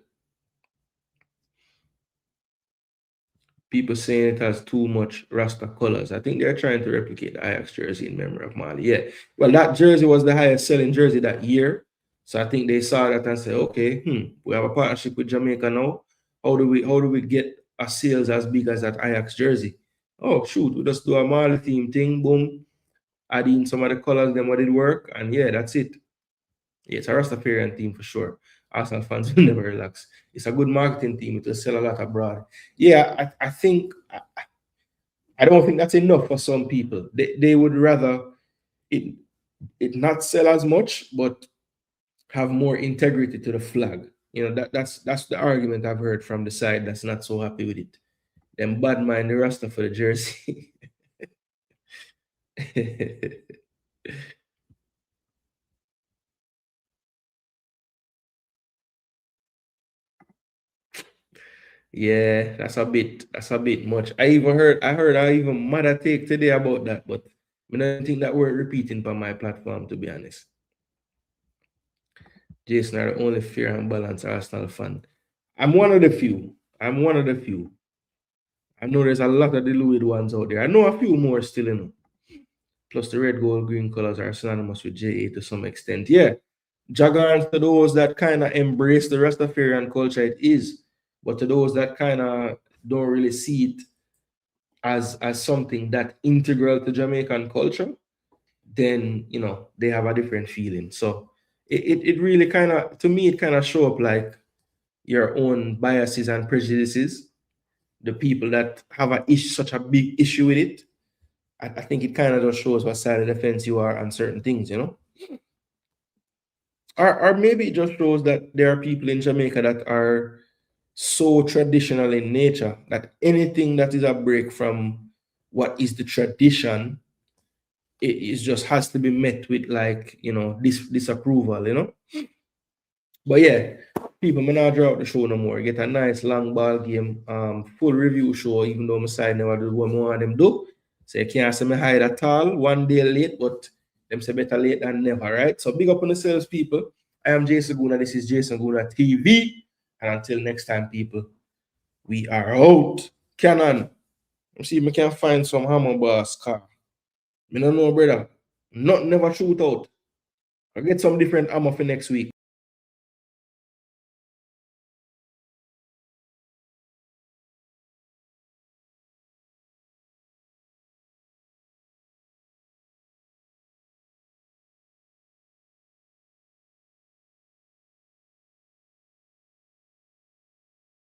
People saying it has too much Rasta colors. I think they're trying to replicate the Ajax jersey in memory of Mali. Yeah. Well, that jersey was the highest selling jersey that year. So I think they saw that and said, okay, we have a partnership with Jamaica now. How do we get our sales as big as that Ajax jersey? Oh, shoot, we just do a Mali theme thing, boom, add in some of the colors, then what did work, and yeah, that's it. Yeah, it's a Rastafarian team for sure. Arsenal fans will never relax. It's a good marketing team. It will sell a lot abroad. Yeah, I think I don't think that's enough for some people. They would rather it not sell as much, but have more integrity to the flag. That's the argument I've heard from the side that's not so happy with it. Them bad mind the Rasta for the jersey. Yeah, that's a bit much. I heard even mother take today about that, but I don't think that we're repeating on my platform, to be honest. Jason are the only fair and balanced Arsenal fan. I'm one of the few. I'm one of the few. I know there's a lot of diluted ones out there. I know a few more still, Plus the red, gold, green colors are synonymous with JA to some extent. Yeah. Jaguars to those that kind of embrace the Rastafarian culture, it is. But to those that kind of don't really see it as something that integral to Jamaican culture, then they have a different feeling. So it really kind of, to me, it kind of show up like your own biases and prejudices. The people that have such a big issue with it, I think it kind of just shows what side of the fence you are on certain things, or maybe it just shows that there are people in Jamaica that are so traditional in nature that anything that is a break from what is the tradition, it just has to be met with like disapproval. But yeah, people may not draw out the show no more. Get a nice long ball game, full review show, even though my side never do what more of them do. So you can't say me hide at all. One day late, but them say better late than never, right? So big up on the sales people. I am Jason Gooner. This is Jason Gooner TV. And until next time, people, we are out. Canon. See if I can find some hammer boss car. Me don't know, brother. Not never shoot out. I get some different ammo for next week.